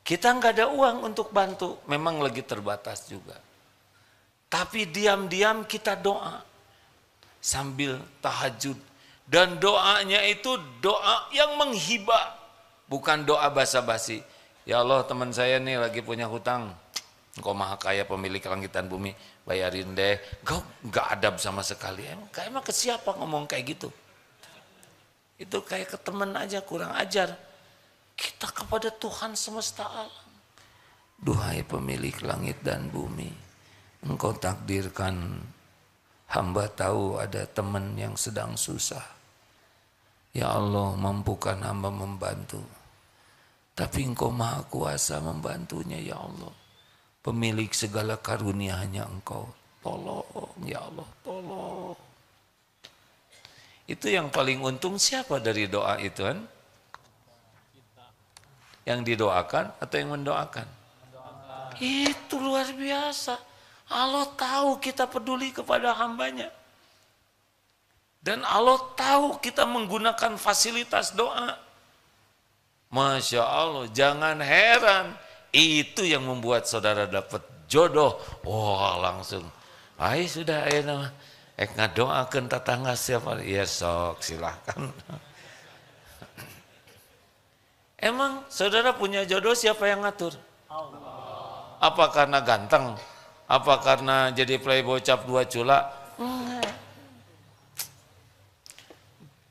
Speaker 1: Kita nggak ada uang untuk bantu, memang lagi terbatas juga. Tapi diam-diam kita doa sambil tahajud. Dan doanya itu doa yang menghibah, bukan doa basa-basi. Ya Allah, teman saya nih lagi punya hutang, Engkau maha kaya pemilik langit dan bumi, bayarin deh. Engkau gak adab sama sekali. Emang ke siapa ngomong kayak gitu? Itu kayak ke teman aja, kurang ajar. Kita kepada Tuhan semesta alam. Duhai pemilik langit dan bumi, Engkau takdirkan hamba tahu ada teman yang sedang susah. Ya Allah, mampukan hamba membantu. Tapi Engkau maha kuasa membantunya ya Allah. Pemilik segala karunia hanya Engkau. Tolong ya Allah, tolong. Itu yang paling untung siapa dari doa itu kan? Yang didoakan atau yang mendoakan? Itu luar biasa. Allah tahu kita peduli kepada hambanya. Dan Allah tahu kita menggunakan fasilitas doa. Masya Allah, jangan heran. Itu yang membuat saudara dapat jodoh. Wah, langsung. Ay sudah, ayo ngadoakeun tetangga siapa? Ya sok, silahkan. Emang saudara punya jodoh siapa yang ngatur? Allah. Apa karena ganteng? Apa karena jadi playboy cap 2 cula? Enggak.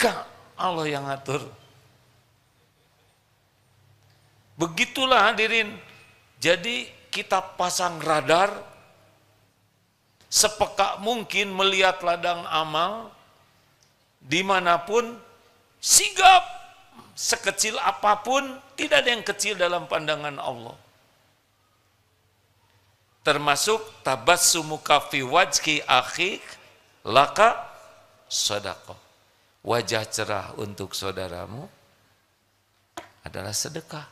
Speaker 1: Enggak, Allah yang ngatur. Begitulah hadirin. Jadi kita pasang radar, sepeka mungkin melihat ladang amal, dimanapun, sigap, sekecil apapun, tidak ada yang kecil dalam pandangan Allah. Termasuk tabassumuka fi wajhi akhik laka sedekah. Wajah cerah untuk saudaramu adalah sedekah.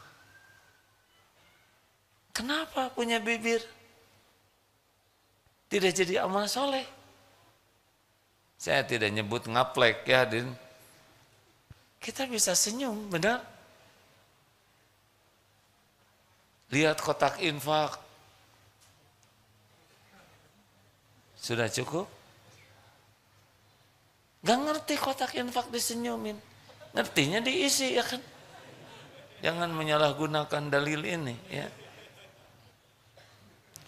Speaker 1: Kenapa punya bibir tidak jadi amal soleh? Saya tidak nyebut ngaplek ya, Din. Kita bisa senyum, benar? Lihat kotak infak. Sudah cukup? Gak ngerti kotak infak disenyumin. Ngertinya diisi ya kan? Jangan menyalahgunakan dalil ini ya.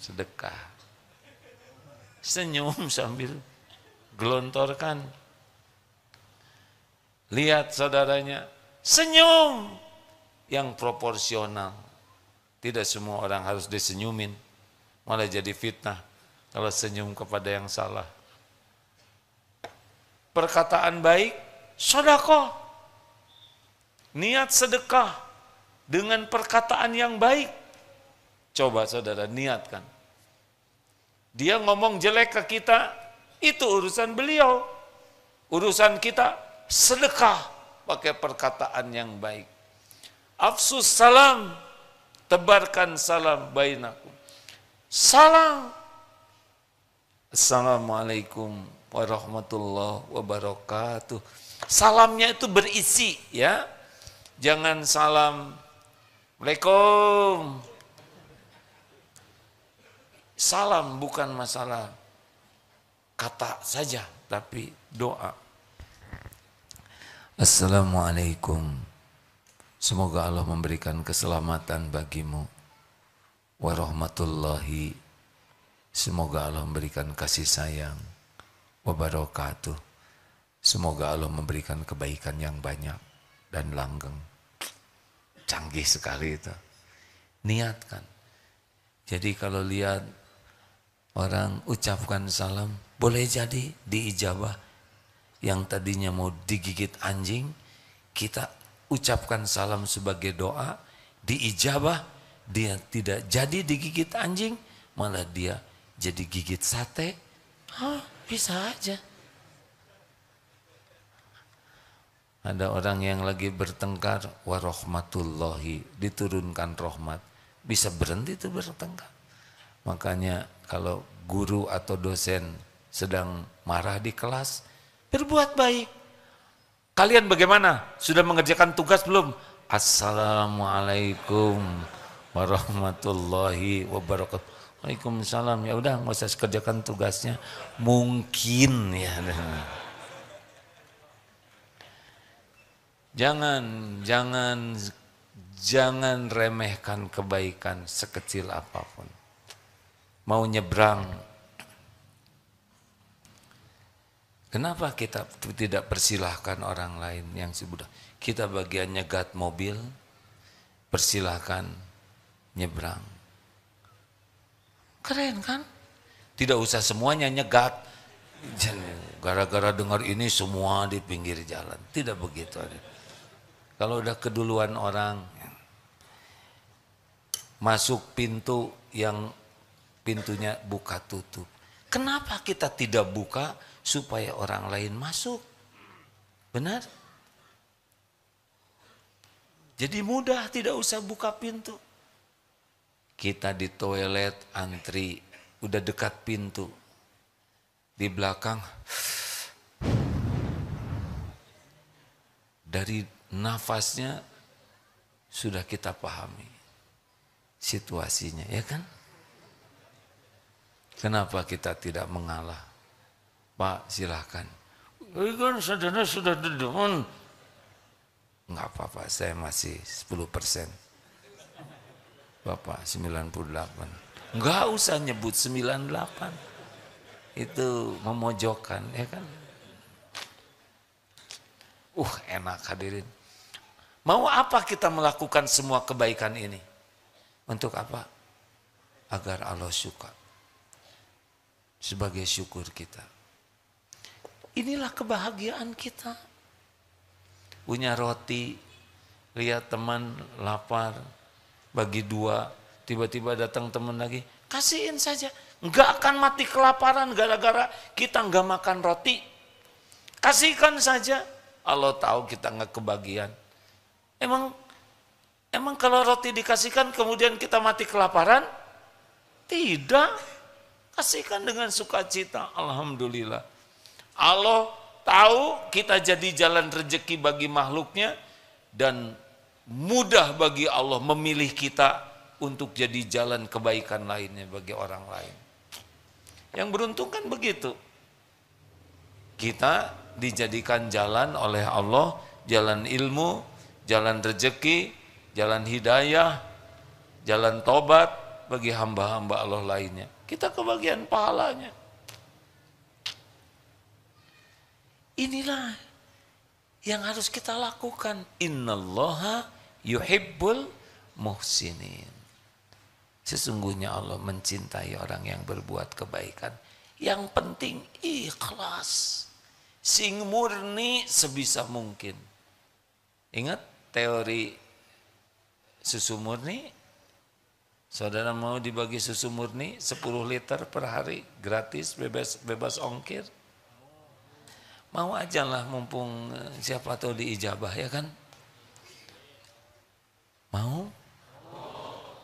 Speaker 1: Sedekah. Senyum sambil gelontorkan. Lihat saudaranya, senyum yang proporsional. Tidak semua orang harus disenyumin. Malah jadi fitnah kalau senyum kepada yang salah. Perkataan baik, sedekah. Niat sedekah dengan perkataan yang baik. Coba saudara niatkan. Dia ngomong jelek ke kita, itu urusan beliau. Urusan kita sedekah pakai perkataan yang baik. Afsus salam, tebarkan salam bainakum. Salam. Assalamualaikum warahmatullahi wabarakatuh. Salamnya itu berisi ya. Jangan salam Waalaikumsalam. Salam bukan masalah kata saja, tapi doa. Assalamualaikum. Semoga Allah memberikan keselamatan bagimu. Warahmatullahi. Semoga Allah memberikan kasih sayang. Wabarakatuh. Semoga Allah memberikan kebaikan yang banyak dan langgeng. Canggih sekali itu. Niatkan. Jadi kalau lihat orang ucapkan salam, boleh jadi diijabah. Yang tadinya mau digigit anjing, kita ucapkan salam sebagai doa, diijabah, dia tidak jadi digigit anjing, malah dia jadi gigit sate. Bisa aja. Ada orang yang lagi bertengkar, warahmatullahi, diturunkan rahmat. Bisa berhenti itu bertengkar. Makanya kalau guru atau dosen sedang marah di kelas, berbuat baik. Kalian bagaimana? Sudah mengerjakan tugas belum? Assalamualaikum warahmatullahi wabarakatuh. Waalaikumsalam. Ya udah nggak usah kerjakan tugasnya. Mungkin ya. Jangan remehkan kebaikan sekecil apapun. Mau nyebrang, kenapa kita tidak persilahkan orang lain yang sudah kita bagian nyegat mobil, persilahkan nyebrang. Keren kan? Tidak usah semuanya nyegat. Gara-gara dengar ini semua di pinggir jalan. Tidak begitu. Kalau udah keduluan orang, masuk pintu yang pintunya buka tutup. Kenapa kita tidak buka supaya orang lain masuk? Benar? Jadi mudah, tidak usah buka pintu. Kita di toilet antri, udah dekat pintu. Di belakang, dari nafasnya sudah kita pahami situasinya, ya kan? Kenapa kita tidak mengalah? Pak, silahkan. Kan saudara sudah dedon. Enggak apa-apa, saya masih 10%. Bapak 98. Enggak usah nyebut 98. Itu memojokkan, ya kan? Enak hadirin. Mau apa kita melakukan semua kebaikan ini? Untuk apa? Agar Allah suka. Sebagai syukur kita. Inilah kebahagiaan kita. Punya roti, lihat teman lapar, bagi 2, tiba-tiba datang teman lagi, kasihin saja. Enggak akan mati kelaparan gara-gara kita enggak makan roti. Kasihkan saja. Allah tahu kita enggak kebagian. Emang kalau roti dikasihkan kemudian kita mati kelaparan? Tidak. Kasihkan dengan sukacita. Alhamdulillah. Allah tahu kita jadi jalan rezeki bagi makhluknya dan mudah bagi Allah memilih kita untuk jadi jalan kebaikan lainnya bagi orang lain. Yang beruntung kan begitu. Kita dijadikan jalan oleh Allah, jalan ilmu, jalan rezeki, jalan hidayah, jalan tobat bagi hamba-hamba Allah lainnya. Kita kebagian pahalanya. Inilah yang harus kita lakukan. Innallaha yuhibbul muhsinin. Sesungguhnya Allah mencintai orang yang berbuat kebaikan. Yang penting ikhlas. Sing murni sebisa mungkin. Ingat teori susu murni? Saudara mau dibagi susu murni 10 liter per hari gratis bebas ongkir? Mau aja lah mumpung siapa tahu diijabah, ya kan? Mau?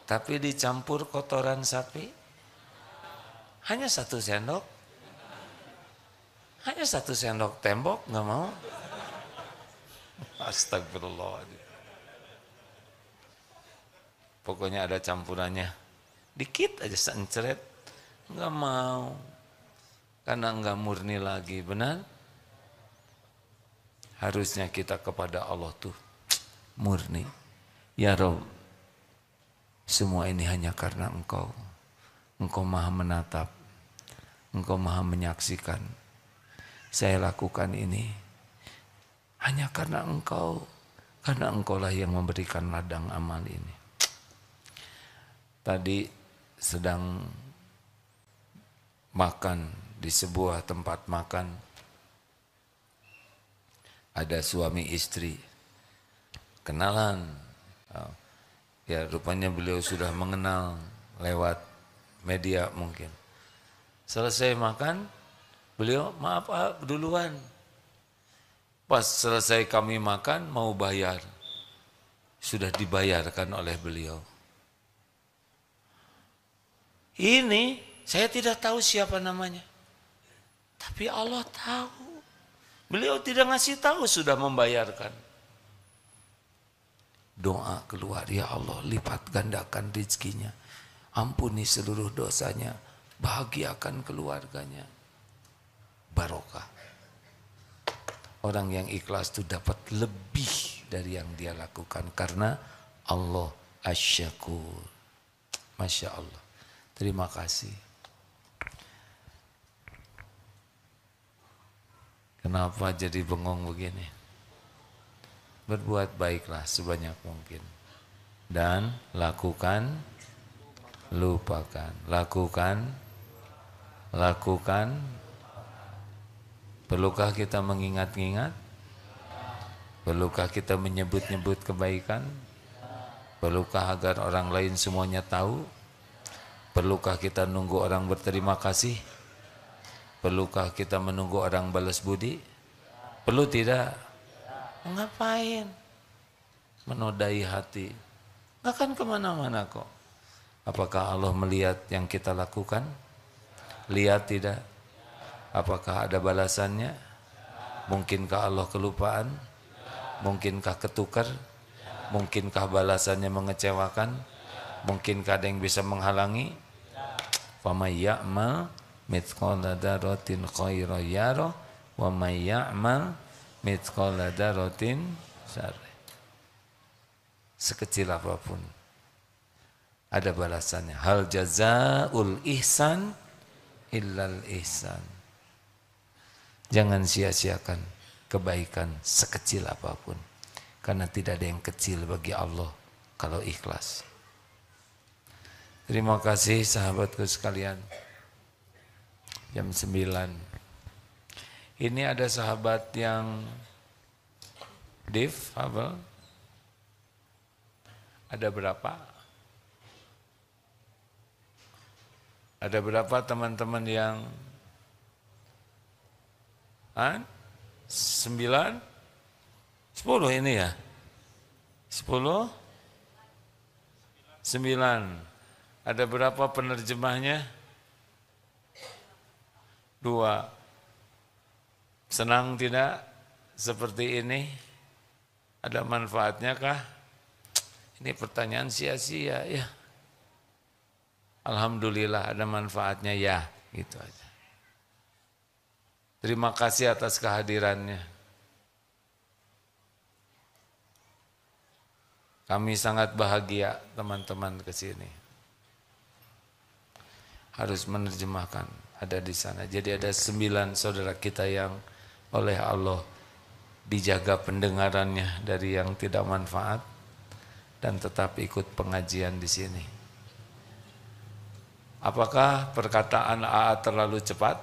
Speaker 1: Tapi dicampur kotoran sapi? Hanya 1 sendok? Hanya 1 sendok tembok, nggak mau? Astagfirullahaladzim. Pokoknya ada campurannya. Dikit aja senceret. Nggak mau. Karena nggak murni lagi, benar? Harusnya kita kepada Allah tuh murni. Ya Rabb, semua ini hanya karena Engkau. Engkau maha menatap. Engkau maha menyaksikan. Saya lakukan ini hanya karena Engkau. Karena Engkau lah yang memberikan ladang amal ini. Tadi sedang makan di sebuah tempat makan. Ada suami istri. Kenalan. Ya rupanya beliau sudah mengenal lewat media mungkin. Selesai makan, beliau maaf duluan. Pas selesai kami makan mau bayar. Sudah dibayarkan oleh beliau. Ini saya tidak tahu siapa namanya. Tapi Allah tahu. Beliau tidak ngasih tahu sudah membayarkan. Doa keluar, ya Allah lipat gandakan rezekinya. ampuni seluruh dosanya, bahagiakan keluarganya. Barokah. Orang yang ikhlas itu dapat lebih dari yang dia lakukan karena Allah Asy-Syakur. Masya Allah. Terima kasih. Kenapa jadi bengong begini? Berbuat baiklah sebanyak mungkin. Dan lakukan, lupakan. Lakukan. Perlukah kita mengingat-ingat? Perlukah kita menyebut-nyebut kebaikan? Perlukah agar orang lain semuanya tahu? Perlukah kita nunggu orang berterima kasih? Perlukah kita menunggu orang balas budi? Perlu tidak? Ngapain? Menodai hati. Nggak akan kemana-mana kok. Apakah Allah melihat yang kita lakukan? Lihat tidak? Apakah ada balasannya? Mungkinkah Allah kelupaan? Mungkinkah ketukar? Mungkinkah balasannya mengecewakan? Mungkinkah ada yang bisa menghalangi? Faman ya'mal mithqala dzarratin khairan yarah wa may ya'mal mithqala dzarratin syarran. Sekecil apapun ada balasannya. Hal jazaul ihsan illal ihsan. Jangan sia-siakan kebaikan sekecil apapun, karena tidak ada yang kecil bagi Allah kalau ikhlas. Terima kasih sahabatku sekalian. Jam 9. Ini ada sahabat yang difabel. Ada berapa? Ada berapa teman-teman yang 9? 10 ini ya? 10? 9. Ada berapa penerjemahnya? 2. Senang tidak seperti ini? Ada manfaatnya kah? Ini pertanyaan sia-sia ya. Alhamdulillah ada manfaatnya ya, gitu aja. Terima kasih atas kehadirannya. Kami sangat bahagia teman-teman ke sini. Harus menerjemahkan, ada di sana. Jadi ada 9 saudara kita yang oleh Allah dijaga pendengarannya dari yang tidak manfaat dan tetap ikut pengajian di sini. Apakah perkataan AA terlalu cepat?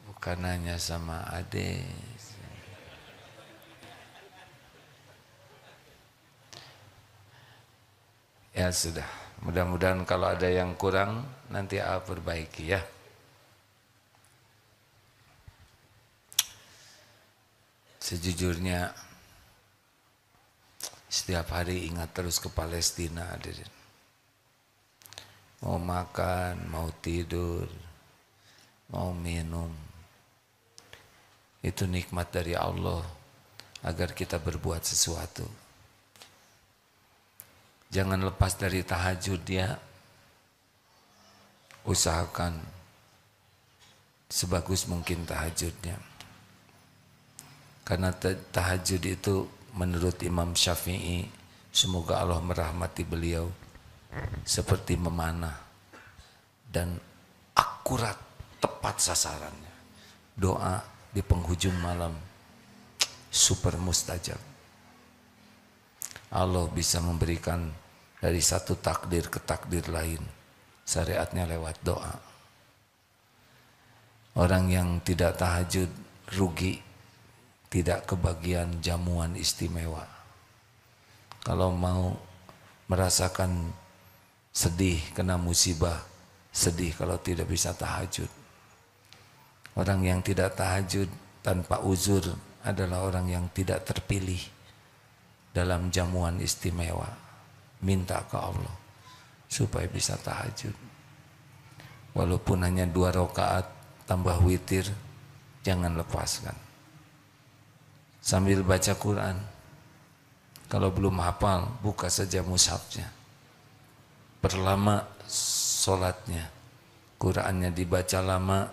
Speaker 1: Bukan hanya sama adik. Ya sudah, mudah-mudahan kalau ada yang kurang nanti AA perbaiki ya. Sejujurnya setiap hari ingat terus ke Palestina, hadirin. Mau makan, mau tidur, mau minum. Itu nikmat dari Allah agar kita berbuat sesuatu. Jangan lepas dari tahajud ya. Usahakan sebagus mungkin tahajudnya. Karena tahajud itu menurut Imam Syafi'i, semoga Allah merahmati beliau, seperti memanah dan akurat tepat sasarannya. Doa di penghujung malam super mustajab. Allah bisa memberikan dari satu takdir ke takdir lain. Syariatnya lewat doa. Orang yang tidak tahajud rugi, tidak kebagian jamuan istimewa. Kalau mau merasakan sedih kena musibah, sedih kalau tidak bisa tahajud. Orang yang tidak tahajud tanpa uzur adalah orang yang tidak terpilih dalam jamuan istimewa. Minta ke Allah supaya bisa tahajud. Walaupun hanya 2 rakaat tambah witir, jangan lepaskan. Sambil baca Quran, Kalau belum hafal, buka saja mushafnya. Perlama sholatnya, Qurannya dibaca lama,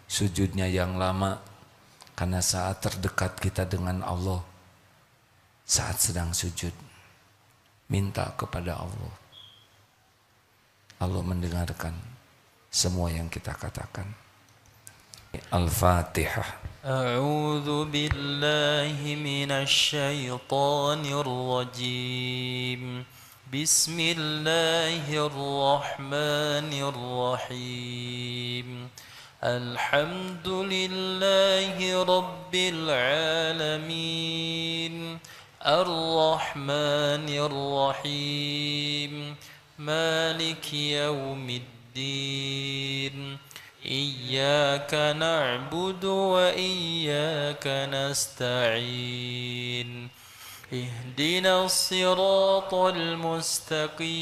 Speaker 1: sujudnya yang lama, karena saat terdekat kita dengan Allah, saat sedang sujud, minta kepada Allah. Allah mendengarkan semua yang kita katakan. Al-Fatihah.
Speaker 2: أعوذ بالله من الشيطان الرجيم بسم الله الرحمن الرحيم الحمد لله رب العالمين الرحمن الرحيم مالك يوم الدين إياك نعبد وإياك نستعين اهدنا الصراط المستقيم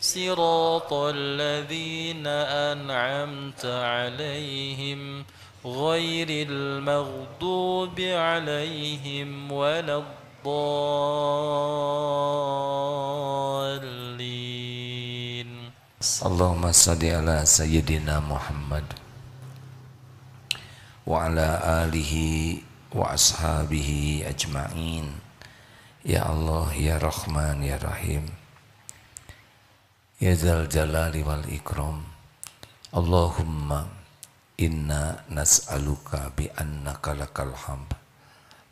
Speaker 2: صراط الذين أنعمت عليهم غير المغضوب عليهم ولا الضالين.
Speaker 1: Allahumma salli ala Sayyidina Muhammad wa ala alihi wa ashabihi ajma'in. Ya Allah, ya Rahman, ya Rahim, ya Dzal Jalali wal Ikram. Allahumma inna nas'aluka bi annaka lakal hamd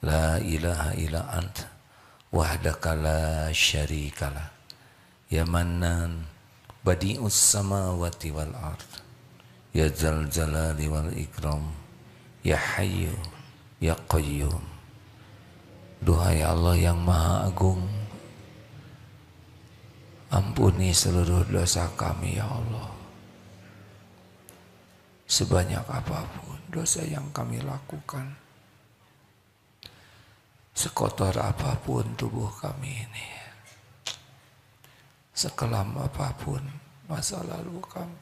Speaker 1: la ilaha illa anta wahdaka la syarika la ya Mannan Badi'us samawati wal ard ya Dzal Jalali wal Ikram ya Hayyu ya Qayyum. Duhai Allah yang Maha Agung, ampuni seluruh dosa kami ya Allah. Sebanyak apapun dosa yang kami lakukan, sekotor apapun tubuh kami ini, sekelam apapun masa lalu kami,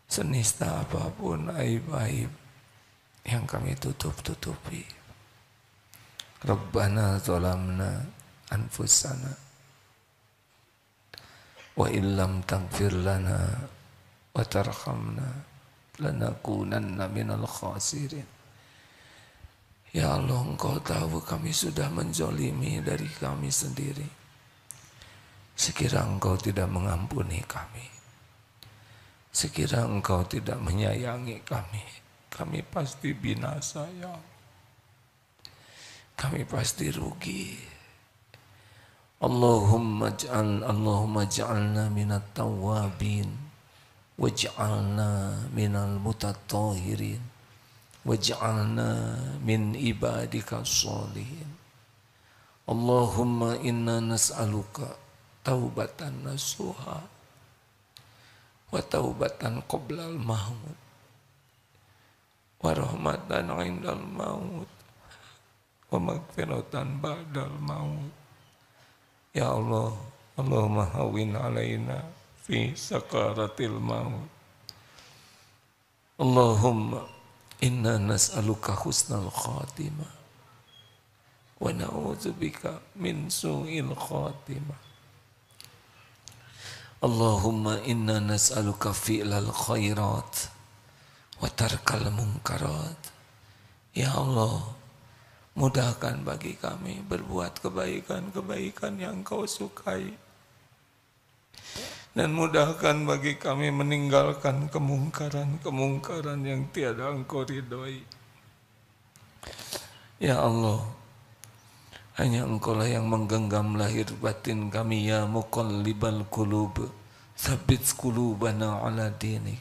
Speaker 1: senista apapun aib-aib yang kami tutup-tutupi. Rabbana zalamna anfusana wa illam taghfir lana wa tarhamna lanakunanna minal khasirin. Ya Allah, Engkau tahu kami sudah menzalimi dari kami sendiri. Sekira Engkau tidak mengampuni kami, sekira Engkau tidak menyayangi kami, kami pasti binasa ya Allah. Kami pasti rugi. Allahumma ja'alna minat tawwabin waj'alna minal mutatahhirin waj'alna min ibadika sholihin. Allahumma inna nas'aluka taubatan nasuha wa taubatan qoblal maut wa rahmatan indal maut wa maghfiratan ba'dal maut. Ya Allah, Allahumma hawin alaina fi sakaratil maut. Allahumma inna nas'aluka husnal khatimah wa na'udzubika min su'il khatimah. Allahumma inna nas'aluka fi'lal khairat wa tarkal munkarat. Ya Allah, mudahkan bagi kami berbuat kebaikan-kebaikan yang Kau sukai, dan mudahkan bagi kami meninggalkan kemungkaran-kemungkaran yang tiada Engkau ridhoi. Ya Allah, hanya Engkaulah yang menggenggam lahir batin kami. Ya muqallibal qulub, tsabbit qulubana ala dinik.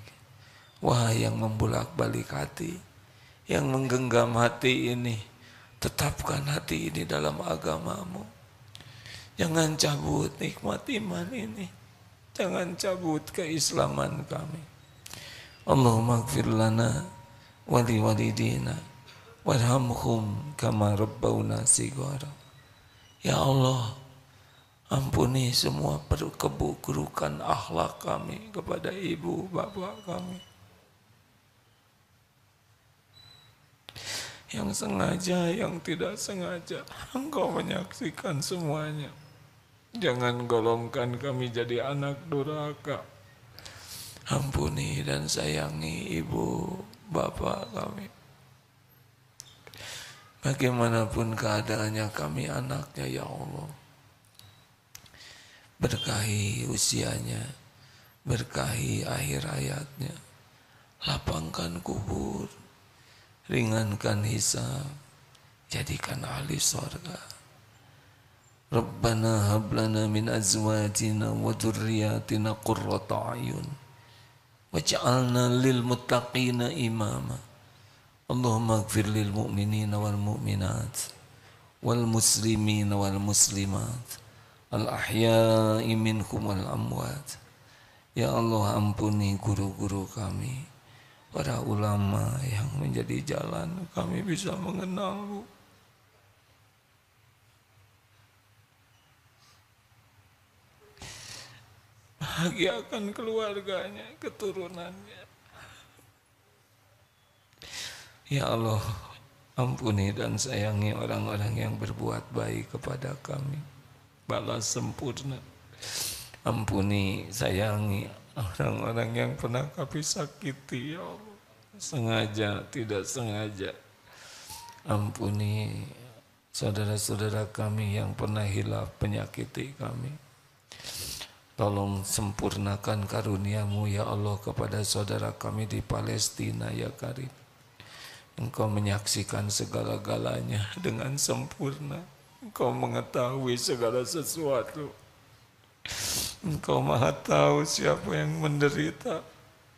Speaker 1: Wahai yang membolak-balik hati, yang menggenggam hati ini, tetapkan hati ini dalam agamamu. Jangan cabut nikmat iman ini, jangan cabut keislaman kami. Allahumma ighfir lana wa li walidina warhamhum kama rabbawna shighara. Ya Allah, ampuni semua keburukan akhlak kami kepada ibu bapak kami. yang sengaja, yang tidak sengaja. Engkau menyaksikan semuanya. Jangan golongkan kami jadi anak durhaka. Ampuni dan sayangi ibu bapak kami. Bagaimanapun keadaannya kami anaknya ya Allah. Berkahi usianya, berkahi akhir hayatnya, lapangkan kubur, ringankan hisab, jadikan ahli surga. Rabbana hab lana min azwajina wa dhurriyyatina qurrata a'yun waj'alna lil muttaqina imama. Allahumma ighfir lil mu'minina wal mu'minat wal muslimina wal muslimat al ahya'i minhum wal amwat. Ya Allah, ampuni guru-guru kami, para ulama yang menjadi jalan kami bisa mengenal-Mu. Bahagiakan keluarganya, keturunannya. Ya Allah, ampuni dan sayangi orang-orang yang berbuat baik kepada kami. Balas sempurna. Ampuni, sayangi orang-orang yang pernah kami sakiti, ya Allah. Sengaja, tidak sengaja. Ampuni saudara-saudara kami yang pernah hilaf menyakiti kami. Tolong sempurnakan karunia-Mu ya Allah kepada saudara kami di Palestina ya Karim. Engkau menyaksikan segala-galanya dengan sempurna. Engkau mengetahui segala sesuatu. Engkau maha tahu siapa yang menderita.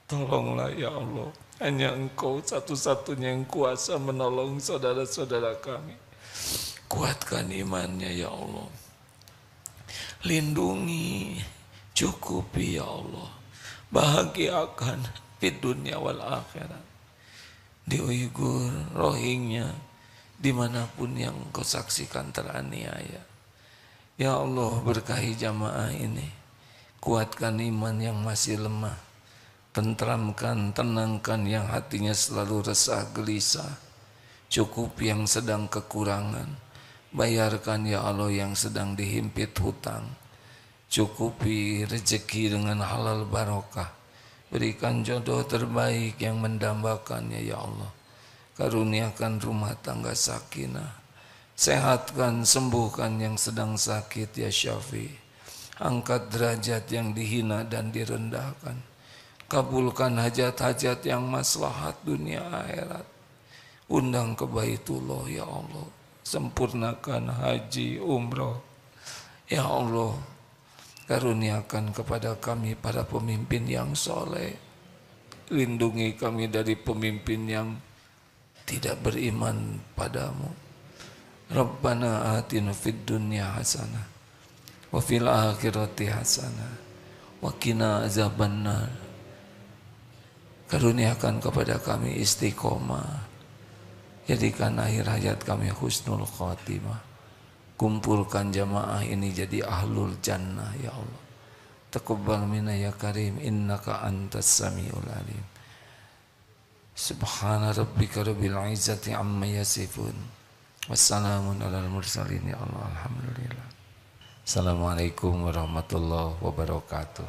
Speaker 1: Tolonglah ya Allah. Hanya Engkau satu-satunya yang kuasa menolong saudara-saudara kami. Kuatkan imannya ya Allah. Lindungi, cukupi ya Allah. Bahagiakan di dunia wal akhirat. Di Uighur, Rohingya, dimanapun yang Engkau saksikan teraniaya. Ya Allah, berkahi jamaah ini. Kuatkan iman yang masih lemah. Tentramkan, tenangkan yang hatinya selalu resah gelisah. Cukupi yang sedang kekurangan. Bayarkan ya Allah yang sedang dihimpit hutang. Cukupi rezeki dengan halal barokah. Berikan jodoh terbaik yang mendambakannya ya Allah. Karuniakan rumah tangga sakinah. Sehatkan, sembuhkan yang sedang sakit ya Syafi. Angkat derajat yang dihina dan direndahkan. Kabulkan hajat-hajat yang maslahat dunia akhirat. Undang ke Baitullah ya Allah. Sempurnakan haji umroh. Ya Allah, karuniakan kepada kami para pemimpin yang soleh. Lindungi kami dari pemimpin yang tidak beriman padamu. Rabbana atina fid dunya hasanah wa fil akhirati hasanah wa qina azabannar. Karuniakan kepada kami istiqomah. Jadikan akhir hayat kami husnul khatimah. Kumpulkan jamaah ini jadi ahlul jannah ya Allah. Taqabbal minna ya karim innaka antas samiul alim. Subhana rabbika rabbil izzati amma yasifun. Wassalamun alal mursalin ya Allah. Alhamdulillah. Assalamualaikum warahmatullahi wabarakatuh.